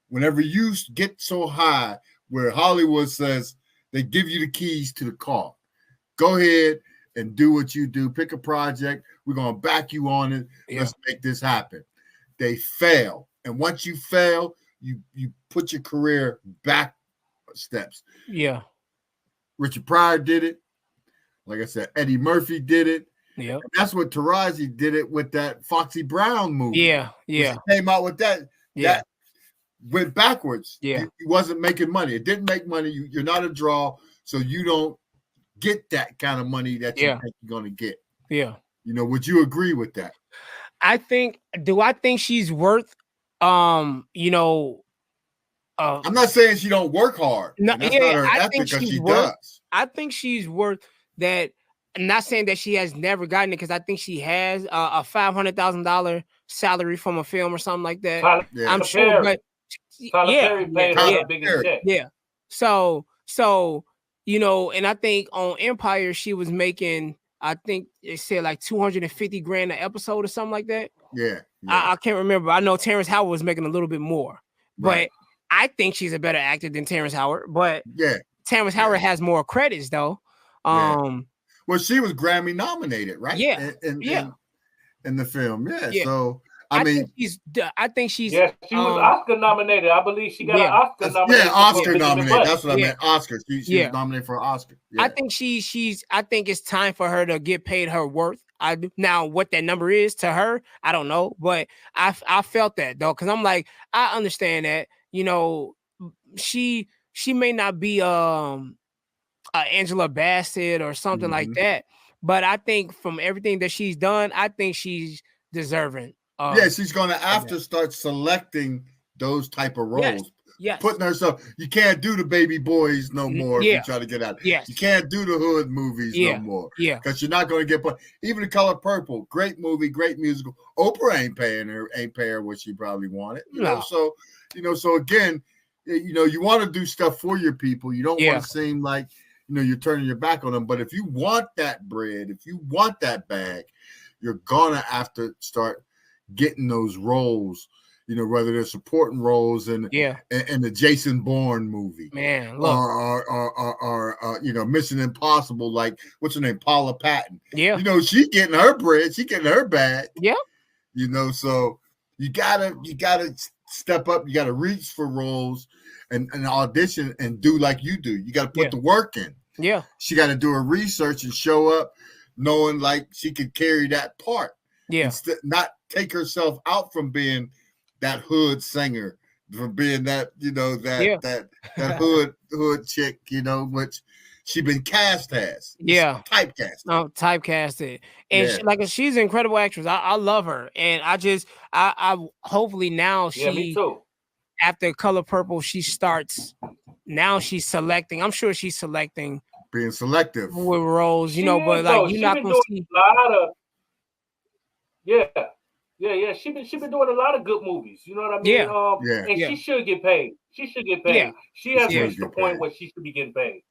Whenever you get so high where Hollywood says they give you the keys to the car, go ahead and do what you do. Pick a project. We're going to back you on it. Let's make this happen. They fail. And once you fail, you put your career back steps. Richard Pryor did it. Like I said, Eddie Murphy did it. Yeah. That's what Taraji did it with that Foxy Brown movie. Yeah. Came out with that. That went backwards. Yeah. He wasn't making money. It didn't make money. You're not a draw, so you don't get that kind of money that you think you're going to get. Yeah. Would you agree with that? I think she's worth, I'm not saying she don't work hard. No, that's not her ethic, because she does. I think she's worth that. I'm not saying that she has never gotten it, because I think she has a $500,000 salary from a film or something like that. I'm sure, but Perry paid her the biggest check. Yeah. So and I think on Empire she was making, I think it said like $250,000 an episode or something like that. Yeah. I can't remember. I know Terrence Howard was making a little bit more, but I think she's a better actor than Terrence Howard, but Terrence Howard has more credits though. Well, she was Grammy nominated, right? In the film. So I think she's. Yeah, she was Oscar nominated. I believe she got an Oscar nominated. Yeah, Oscar nominated. That's what I meant. Oscar. She was nominated for an Oscar. Yeah. I think I think it's time for her to get paid her worth. I do. Now, what that number is to her, I don't know, but I felt that though, because I'm like, I understand that. She may not be Angela Bassett or something like that, but I think from everything that she's done, I think she's deserving. She's going to have to start selecting those type of roles. Yes. Putting herself, you can't do the baby boys no more if you try to get out. Yes. You can't do the hood movies no more. Because you're not going to get even The Color Purple, great movie, great musical. Oprah ain't paying her what she probably wanted. So again, you want to do stuff for your people. You don't want to seem like you're turning your back on them. But if you want that bread, if you want that bag, you're gonna have to start getting those roles. Whether they're supporting roles in the Jason Bourne movie, man, look. or Mission Impossible, like what's her name, Paula Patton. Yeah, she getting her bread, she getting her bag. Yeah, so you gotta step up. You gotta reach for roles and audition and do like you do. You gotta put the work in. Yeah. She got to do her research and show up knowing like she could carry that part. Yeah. Not take herself out from being that hood singer, from being that, that hood chick, which she been cast as. Yeah. Typecast. No, typecasted. And she's an incredible actress. I love her. And I hopefully now me too. After Color Purple, she's selecting. I'm sure she's selecting. Being selective. With roles, but like you're not going to see. A lot of, yeah. She been doing a lot of good movies. You know what I mean? And she should get paid. She has reached the point where she should be getting paid.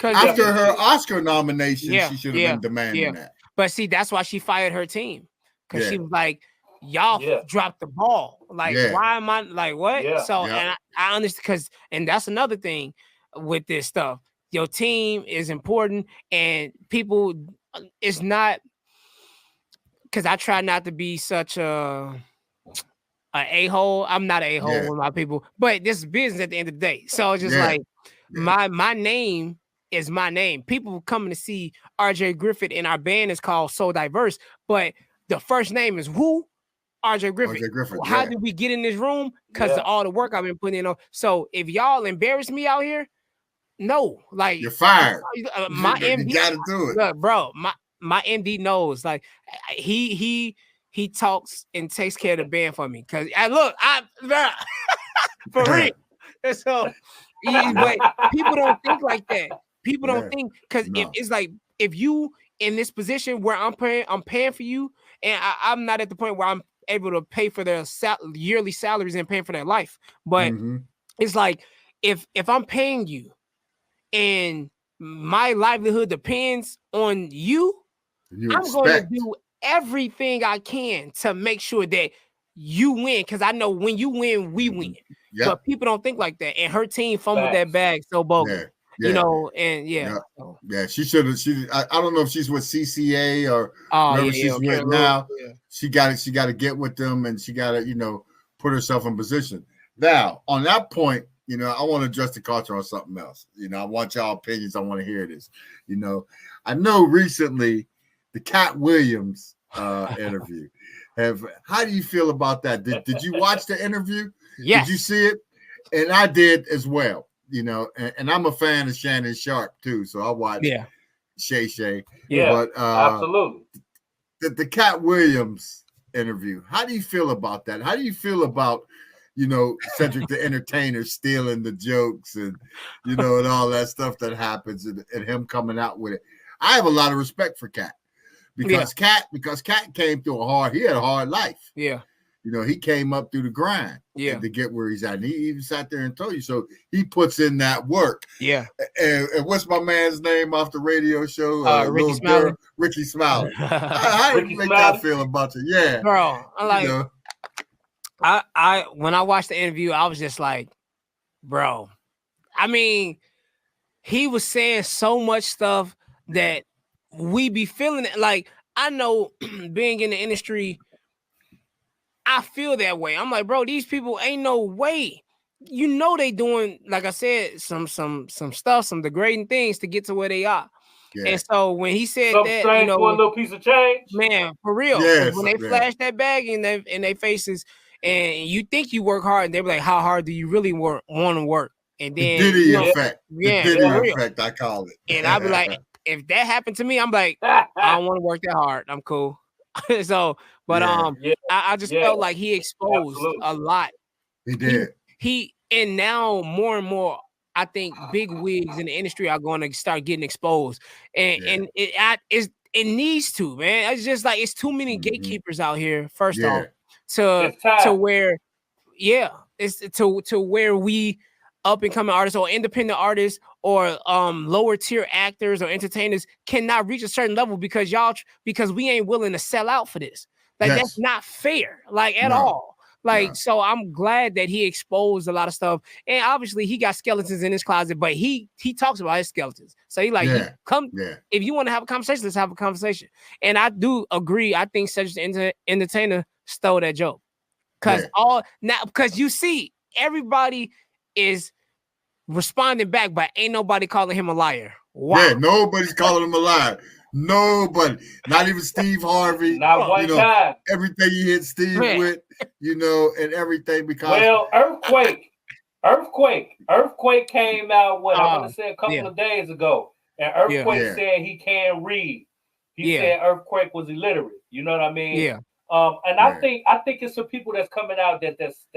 After her Oscar nomination, she should have been demanding that. But see, that's why she fired her team. Because she was like, y'all dropped the ball. Like, why am I like what? Yeah. So and I understand and that's another thing with this stuff. Your team is important, and people, it's not because I try not to be such a a-hole. I'm not an a-hole with my people, but this is business at the end of the day. So it's just like my name is my name. People coming to see RJ Griffith, and our band is called So Diverse, but the first name is who? RJ Griffith. How did we get in this room? Because of all the work I've been putting in. So if y'all embarrass me out here, no, like you're fired. My MD, you gotta do it, look, bro. My MD knows, like he talks and takes care of the band for me. Cause for real. So, but people don't think like that. People don't think because it's like if you in this position where I'm paying for you, and I'm not at the point where I'm able to pay for their yearly salaries and paying for their life. But it's like if I'm paying you and my livelihood depends on you, I'm going to do everything I can to make sure that you win. Because I know when you win, we win. But people don't think like that. And her team fumbled that bag so bogus. And she should have. I don't know if she's with CCA or wherever she's with now. She got to get with them, and she got to put herself in position. Now on that point, I want to address the culture on something else. I want y'all opinions. I want to hear this. I know recently the Cat Williams interview. How do you feel about that? Did you watch the interview? Yes. Did you see it? And I did as well. And I'm a fan of Shannon Sharp too, so I watch Shay. Yeah, but absolutely. The Cat Williams interview. How do you feel about that? How do you feel about Cedric the Entertainer stealing the jokes and and all that stuff that happens and him coming out with it? I have a lot of respect for Cat because Cat came through he had a hard life. Yeah. He came up through the grind to get where he's at. And he even sat there and told you. So he puts in that work. Yeah. And what's my man's name off the radio show? Ricky Smiley. Ricky Smiley. How do you make that feel about you? Yeah. Bro, I'm like, I when I watched the interview, I was just like, bro. I mean, he was saying so much stuff that we be feeling it. Like, I know being in the industry, I feel that way. I'm like, bro, these people ain't no way. They doing, like I said, some stuff, some degrading things to get to where they are. Yeah. And so when he said that, for a little piece of change, man, for real. When they flash that bag in their faces, and you think you work hard, and they be like, how hard do you really want to work? And then the Diddy effect. The Diddy effect, I call it. And I be like, if that happened to me, I'm like, I don't want to work that hard. I'm cool. So, but I just felt like he exposed a lot. He did. He and now more and more, I think big wigs in the industry are going to start getting exposed, and it needs to, man. It's just like it's too many gatekeepers out here. First off, to where, it's to where we up and coming artists or independent artists or lower tier actors or entertainers cannot reach a certain level because we ain't willing to sell out for this. Like that's not fair, like at all. Like, so I'm glad that he exposed a lot of stuff. And obviously he got skeletons in his closet, but he talks about his skeletons. So he like, if you want to have a conversation, let's have a conversation. And I do agree. I think Cedric the Entertainer stole that joke. Because you see, everybody is responding back, but ain't nobody calling him a liar. Wow. Yeah, nobody's calling him a liar. Nobody, not even Steve Harvey. Not one time. Everything he hit Steve with, and everything because Earthquake came out. What I want to say a couple of days ago, and Earthquake said he can't read. He said Earthquake was illiterate. You know what I mean? Yeah. And I think it's some people that's coming out that's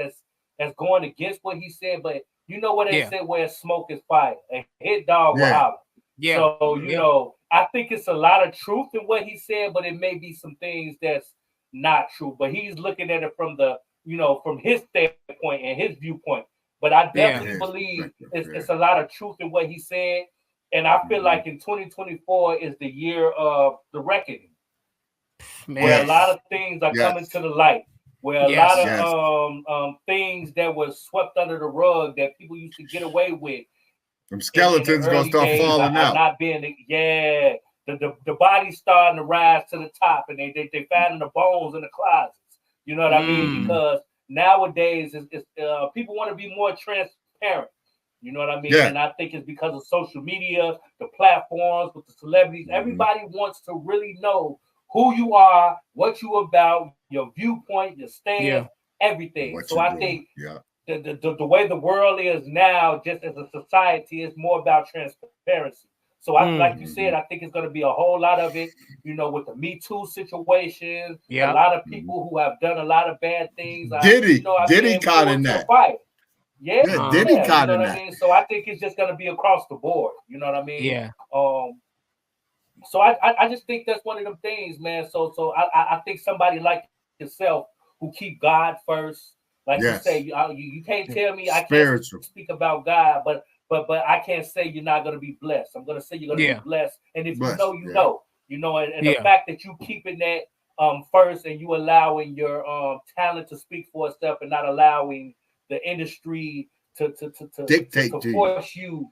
going against what he said, but you know what they said, where smoke is fire. A hit dog will holler. Yeah. So, you know, I think it's a lot of truth in what he said, but it may be some things that's not true. But he's looking at it from from his standpoint and his viewpoint. But I definitely believe it's a lot of truth in what he said. And I feel like in 2024 is the year of the reckoning. Where a lot of things are coming to the light. Where a lot of things that were swept under the rug that people used to get away with. Them skeletons gonna start falling out. Not being the body's starting to rise to the top, and they finding the bones in the closets. You know what I mean? Because nowadays people want to be more transparent. You know what I mean? And I think it's because of social media, the platforms with the celebrities. Everybody wants to really know who you are, what you about, your viewpoint, your stance, everything. So I think the way the world is now, just as a society, is more about transparency. So I like you said, I think it's going to be a whole lot of it, with the Me Too situation. A lot of people who have done a lot of bad things. Diddy caught in that. Diddy caught in that. So I think it's just going to be across the board. You know what I mean? Yeah. So I just think that's one of them things, man. So I think somebody like yourself who keep God first, like you say, you can't tell me I can't speak about God, but I can't say you're not going to be blessed. I'm going to say you're going to be blessed. And if you know, and the fact that you keeping that first and you allowing your talent to speak for itself and not allowing the industry to dictate to force you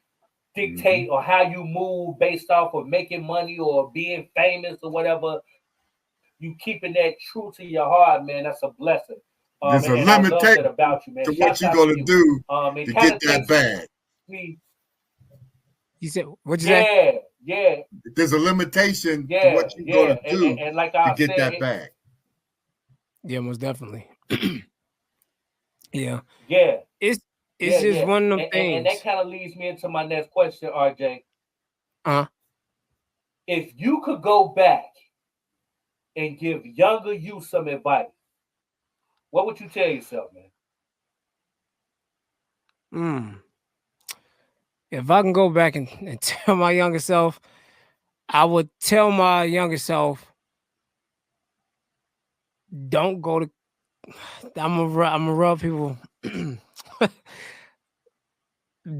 dictate or how you move based off of making money or being famous or whatever. You keeping that true to your heart, man. That's a blessing. There's a limitation about you, man. To what you're gonna do to get that bag. You said what you say? Yeah. There's a limitation to what you're gonna do and like to get that bag. Yeah, most definitely. Yeah. It's just one of them things. And that kind of leads me into my next question, RJ. If you could go back and give younger you some advice, what would you tell yourself, man? If I can go back and tell my younger self, I would tell my younger self, don't go to. I'm gonna rub people.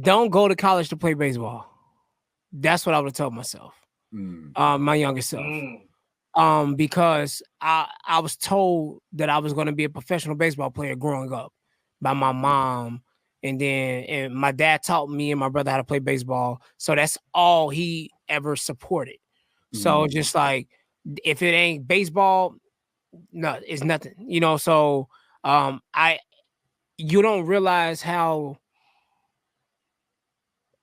Don't go to college to play baseball. That's what I would have told myself. My younger self. Because I was told that I was going to be a professional baseball player growing up by my mom. And my dad taught me and my brother how to play baseball. So that's all he ever supported. So just like, if it ain't baseball, no, it's nothing, so you don't realize how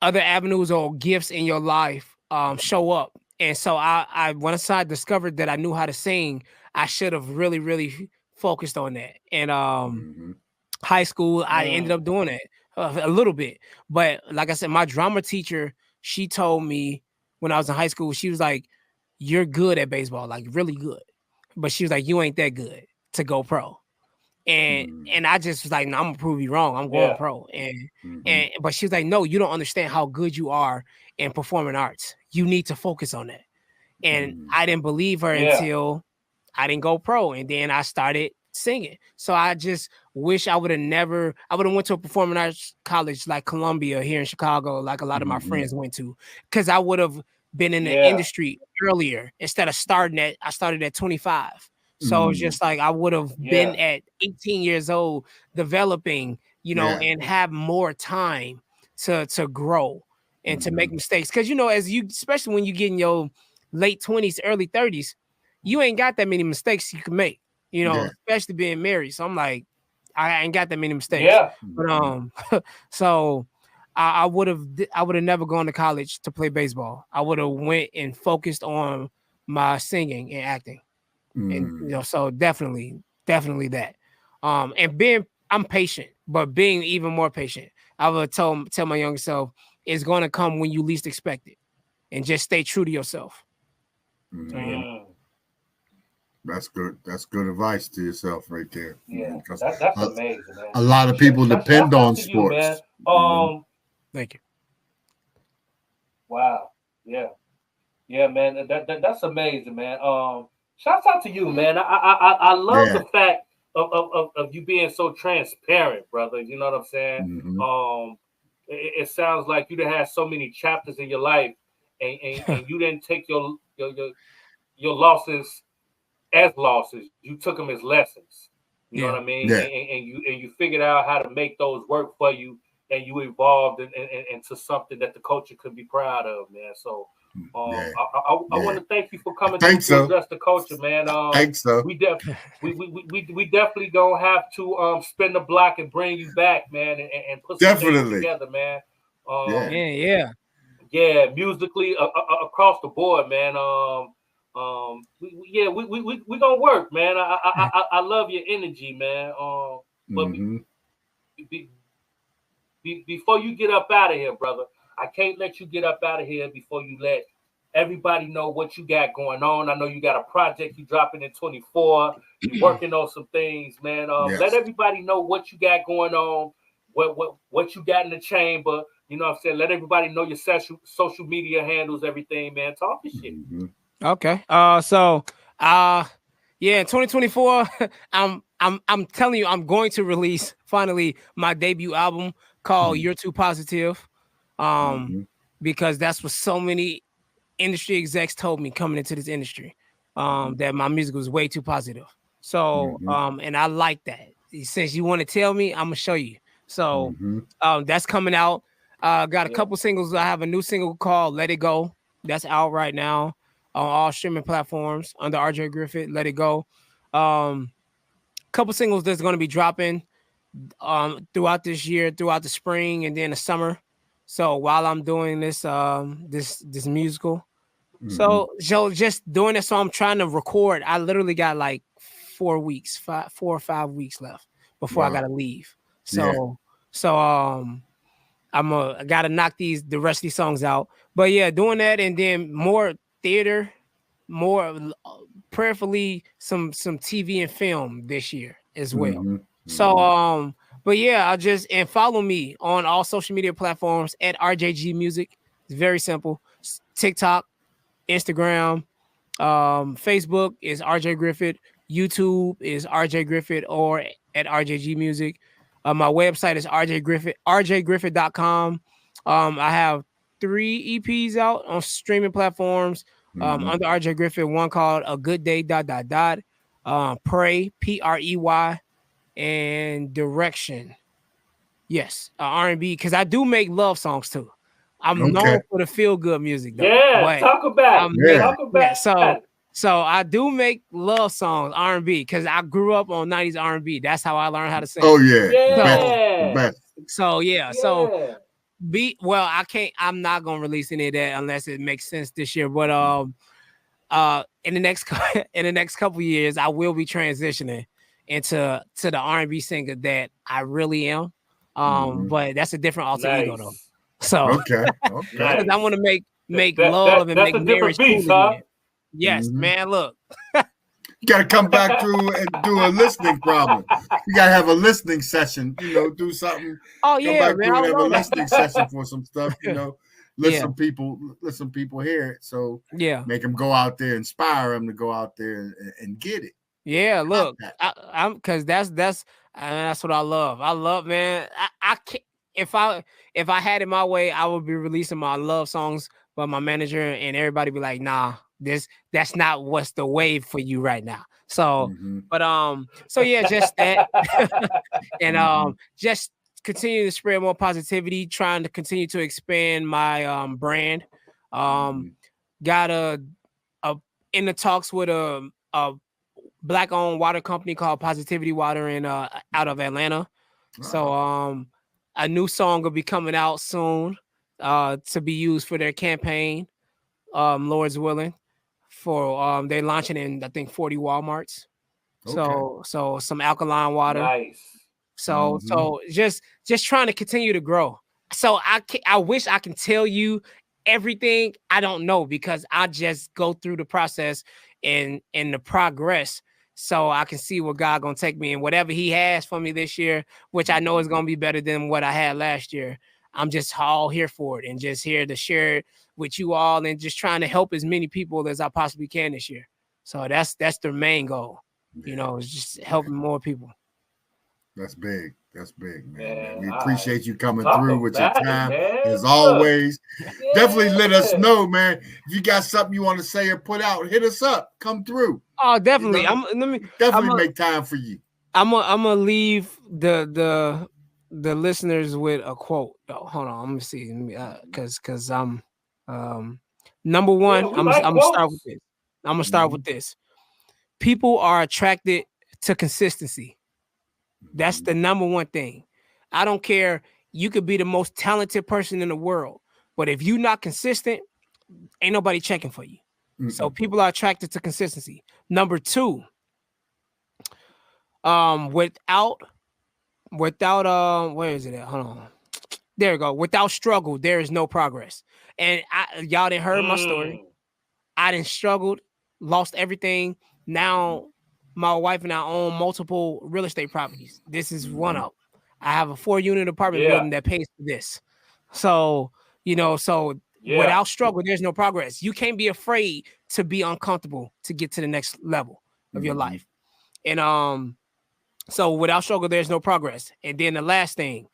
other avenues or gifts in your life show up. And so I once I discovered that I knew how to sing, I should have really, really focused on that. And high school, I ended up doing it a little bit. But like I said, my drama teacher, she told me when I was in high school, she was like, you're good at baseball, like really good. But she was like, you ain't that good to go pro. And I just was like, no, I'm gonna prove you wrong. I'm going pro. But she was like, no, you don't understand how good you are in performing arts. You need to focus on that. And I didn't believe her until I didn't go pro. And then I started singing. So I just wish I would have went to a performing arts college like Columbia here in Chicago, like a lot of my friends went to, because I would have been in the industry earlier instead of I started at 25. So it's just like I would have been at 18 years old developing, and have more time to grow and to make mistakes. Because, especially when you get in your late 20s, early 30s, you ain't got that many mistakes you can make, especially being married. So I'm like, I ain't got that many mistakes. But so I would have never gone to college to play baseball. I would have went and focused on my singing and acting. And so definitely that. And I'm patient, but being even more patient. I would tell my younger self, it's going to come when you least expect it, and just stay true to yourself. That's good. That's good advice to yourself right there. Yeah, that's amazing, man. A lot of people depend on sports. Thank you. Wow. Yeah, man. That's amazing, man. Shouts out to you, man. I love the fact of you being so transparent, brother. You know what I'm saying? It sounds like you had so many chapters in your life, and you didn't take your losses as losses. You took them as lessons. You know what I mean? Yeah. And you figured out how to make those work for you, and you evolved into something that the culture could be proud of, man. So I want to thank you for coming to address the culture, man. Thanks, so. We definitely gonna have to spin the block and bring you back, man, and put some things together, man. Yeah, musically across the board, man. We gonna work, man. I love your energy, man. But before you get up out of here, brother, I can't let you get up out of here before you let everybody know what you got going on. I know you got a project you dropping in 24. You're working on some things, man. Let everybody know what you got going on, what you got in the chamber. You know what I'm saying? Let everybody know your social media handles, everything, man. Talk your shit. Okay. In 2024, I'm telling you, I'm going to release finally my debut album called You're Too Positive. Because that's what so many industry execs told me coming into this industry. That my music was way too positive. So and I like that. Since you want to tell me, I'm gonna show you. So that's coming out. Got a couple singles. I have a new single called Let It Go. That's out right now on all streaming platforms under RJ Griffith. Let It Go. Couple singles that's going to be dropping throughout this year, throughout the spring and then the summer. So while I'm doing this this musical, so just doing this, so I'm trying to record. I literally got like 4 or 5 weeks left before I gotta leave. So I gotta knock the rest of these songs out. But yeah, doing that and then more theater, more prayerfully some TV and film this year as well. So but yeah, and follow me on all social media platforms at RJG Music. It's very simple. TikTok, Instagram, Facebook is RJ Griffith, YouTube is RJ Griffith or at RJG Music. My website is rjgriffith.com. I have 3 EPs out on streaming platforms under RJ Griffith. One called A Good Day ... Pray, Prey, and Direction. Yes, R&B, because I do make love songs too. I'm known for the feel good music though. Yeah, talk about it. So I do make love songs, R&B, because I grew up on 90s R&B. That's how I learned how to sing. Oh yeah. Best. So I'm not gonna release any of that unless it makes sense this year. But in the next couple years, I will be transitioning into the R&B singer that I really am. But that's a different alter ego though. So because I want to make love and make marriage cool again. Yes, man. Look, you gotta come back through and do a listening problem. You gotta have a listening session. Do something. Oh yeah, man. Have a listening session for some stuff. Let people hear it. So make them go out there, inspire them to go out there and get it. Yeah, look, I'm because that's what I love. I love, man. I can't. If I had it my way, I would be releasing my love songs, but my manager and everybody be like, nah, that's not what's the wave for you right now. So, so yeah, just that, and just continue to spread more positivity, trying to continue to expand my brand. Got in the talks with a Black-owned water company called Positivity Water in out of Atlanta. So a new song will be coming out soon to be used for their campaign, Lord's willing. For they're launching in, I think, 40 Walmarts. Okay. So some alkaline water. Nice. So just trying to continue to grow. So I wish I can tell you everything. I don't know, because I just go through the process and the progress, so I can see where God gonna take me, and whatever He has for me this year, which I know is gonna be better than what I had last year. I'm just all here for it, and just here to share it with you all, and just trying to help as many people as I possibly can this year. So that's the main goal. Is just helping more people. That's big. That's big, man. We appreciate you coming through with your time, man. As always. Yeah. Definitely let us know, man. If you got something you want to say or put out, hit us up. Come through. Oh, definitely. Make time for you. I'm gonna leave the listeners with a quote. Oh, hold on. Let me see. Because I'm number one. I'm gonna start with this. I'm gonna start with this. People are attracted to consistency. That's the number one thing. I don't care. You could be the most talented person in the world, but if you're not consistent, ain't nobody checking for you. So people are attracted to consistency. Number two, without where is it at? Hold on. There we go. Without struggle, there is no progress. And y'all didn't heard my story. I didn't struggled, lost everything. Now my wife and I own multiple real estate properties. This is one of them. I have a 4-unit apartment building that pays for this. So, without struggle, there's no progress. You can't be afraid to be uncomfortable to get to the next level of your life. And so without struggle, there's no progress. And then the last thing,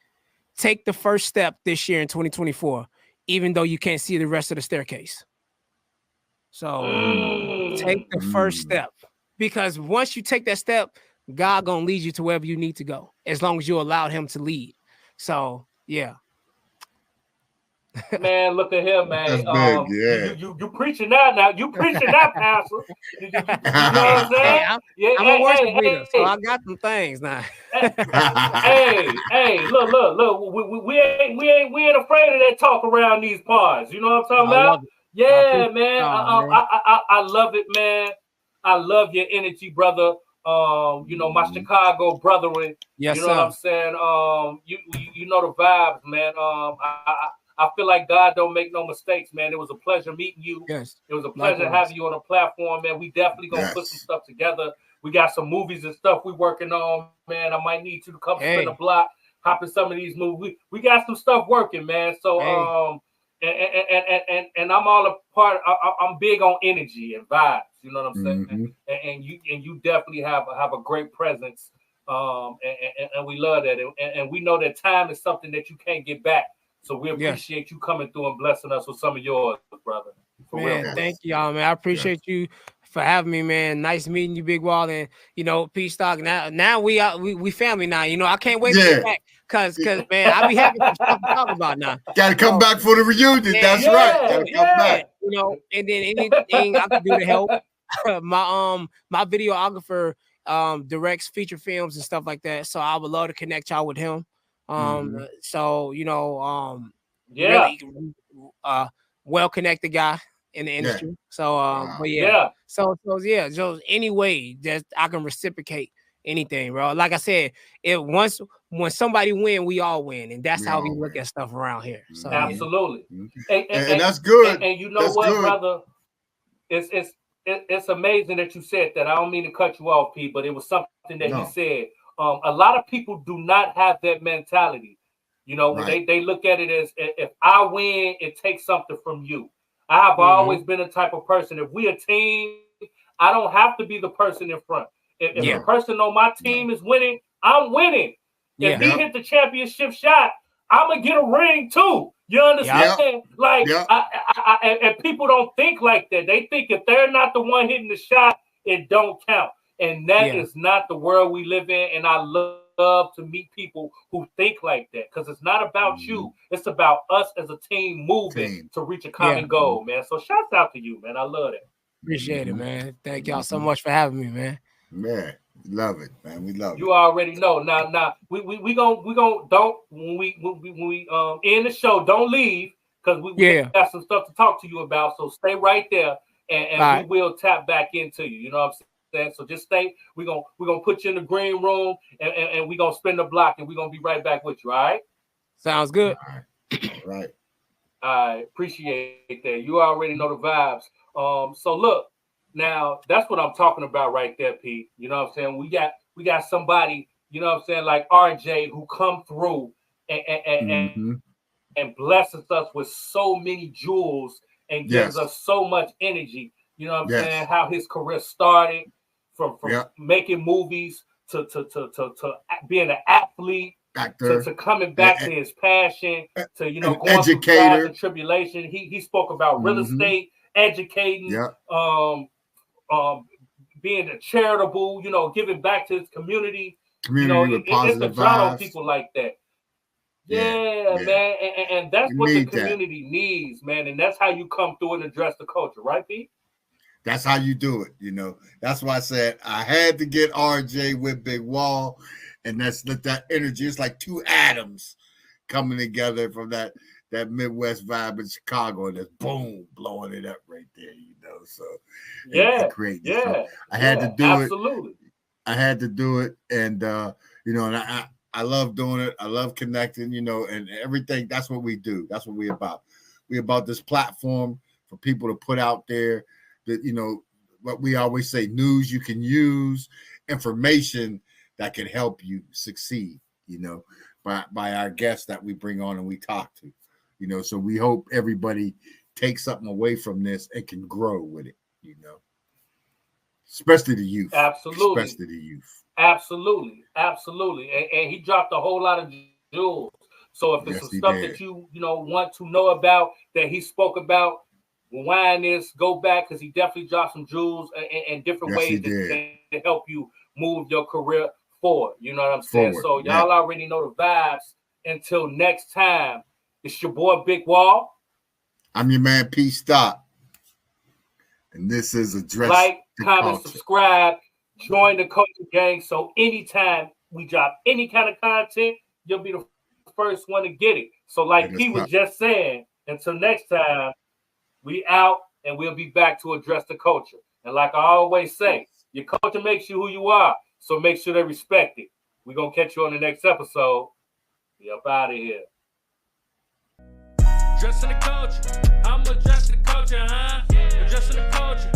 take the first step this year in 2024, even though you can't see the rest of the staircase. So take the first step, because once you take that step, God gonna lead you to wherever you need to go, as long as you allow Him to lead. So yeah. Man, look at him, man. That's big, You preaching that now. You preaching that, Pastor. You know what I'm saying? I'm a worship leader, so I got some things now. hey, look. We ain't afraid of that talk around these parts. You know what I'm talking about? Yeah, man. I love it, man. I love your energy, brother. My Chicago brethren. Yes, you know what I'm saying? You know the vibes, man. I feel like God don't make no mistakes, man. It was a pleasure meeting you. Yes. It was a pleasure having you on the platform, man. We definitely gonna put some stuff together. We got some movies and stuff we working on, man. I might need you to come spin the block, hop in some of these movies. We got some stuff working, man. So and I'm all a part. I'm big on energy and vibes. You know what I'm saying? And you definitely have a great presence. And we love that. And we know that time is something that you can't get back. So we appreciate you coming through and blessing us with some of yours, brother. For man, real. Thank y'all, man. I appreciate you for having me, man. Nice meeting you, Big Wall, and PStock. Now we family now. I can't wait to get back, cause man, I'll be happy to talk about now. Gotta come back for the reunion. That's right. Gotta come back. And then anything I can do to help. My videographer directs feature films and stuff like that. So I would love to connect y'all with him. Really well-connected guy in the industry. So any way that I can reciprocate anything, bro. Like I said, when somebody win, we all win, and that's how we look at stuff around here. So absolutely, and that's good. And you know what, brother? It's amazing that you said that. I don't mean to cut you off, Pete, but it was something that he said. A lot of people do not have that mentality. They look at it as, if I win, it takes something from you. I have always been a type of person. If we a team, I don't have to be the person in front. If the person on my team is winning, I'm winning. If he hit the championship shot, I'm gonna get a ring too. You understand? And people don't think like that. They think if they're not the one hitting the shot, it don't count. And that is not the world we live in. And I love to meet people who think like that, because it's not about you. It's about us as a team moving to reach a common goal, man. So shouts out to you, man. I love that. Appreciate it, man. Thank y'all so much for having me, man. Man, Love it, man. We love it. You already know. Now we don't when we end the show, don't leave because we got some stuff to talk to you about. So stay right there and we will tap back into you. You know what I'm saying? So just stay. We're gonna put you in the green room and we're gonna spin the block and we're gonna be right back with you. All right? Sounds good. All right. I appreciate that. You already know the vibes. So look, now that's what I'm talking about right there, Pete. You know what I'm saying? We got somebody, you know what I'm saying, like RJ who come through and blesses us with so many jewels and gives us so much energy. You know what I'm saying? How his career started from making movies to being an athlete. To coming back to his passion, to going through trials and tribulation. He spoke about real estate, educating, being a charitable, giving back to his community. It's the drought on people like that. Yeah, man, and that's what the community needs, man, and that's how you come through and address the culture, right, Pete? That's how you do it. That's why I said I had to get RJ with Big Wall. And that's that energy. It's like two atoms coming together from that Midwest vibe in Chicago, and just boom, blowing it up right there. So and creating. So I had to do it. I had to do it, and and I love doing it. I love connecting, and everything. That's what we do. That's what we're about. We're about this platform for people to put out there that what we always say: news you can use, information that can help you succeed, by our guests that we bring on and we talk to, so we hope everybody takes something away from this and can grow with it, especially the youth. Absolutely. Especially the youth. Absolutely. And he dropped a whole lot of jewels. So if there's some stuff that you want to know about that he spoke about, rewind this, go back, because he definitely dropped some jewels and different ways to help you move your career forward. You know what I'm saying? So y'all already know the vibes. Until next time, it's your boy Big Wall. I'm your man PStock. And this is Address Like, the comment, Culture. Subscribe, join the culture gang. So anytime we drop any kind of content, you'll be the first one to get it. So like he was just saying, until next time, we out and we'll be back to address the culture. And like I always say, your culture makes you who you are. So make sure they respect it. We're going to catch you on the next episode. We up out of here. Addressing the culture. I'm addressing the culture, huh? Addressing the culture.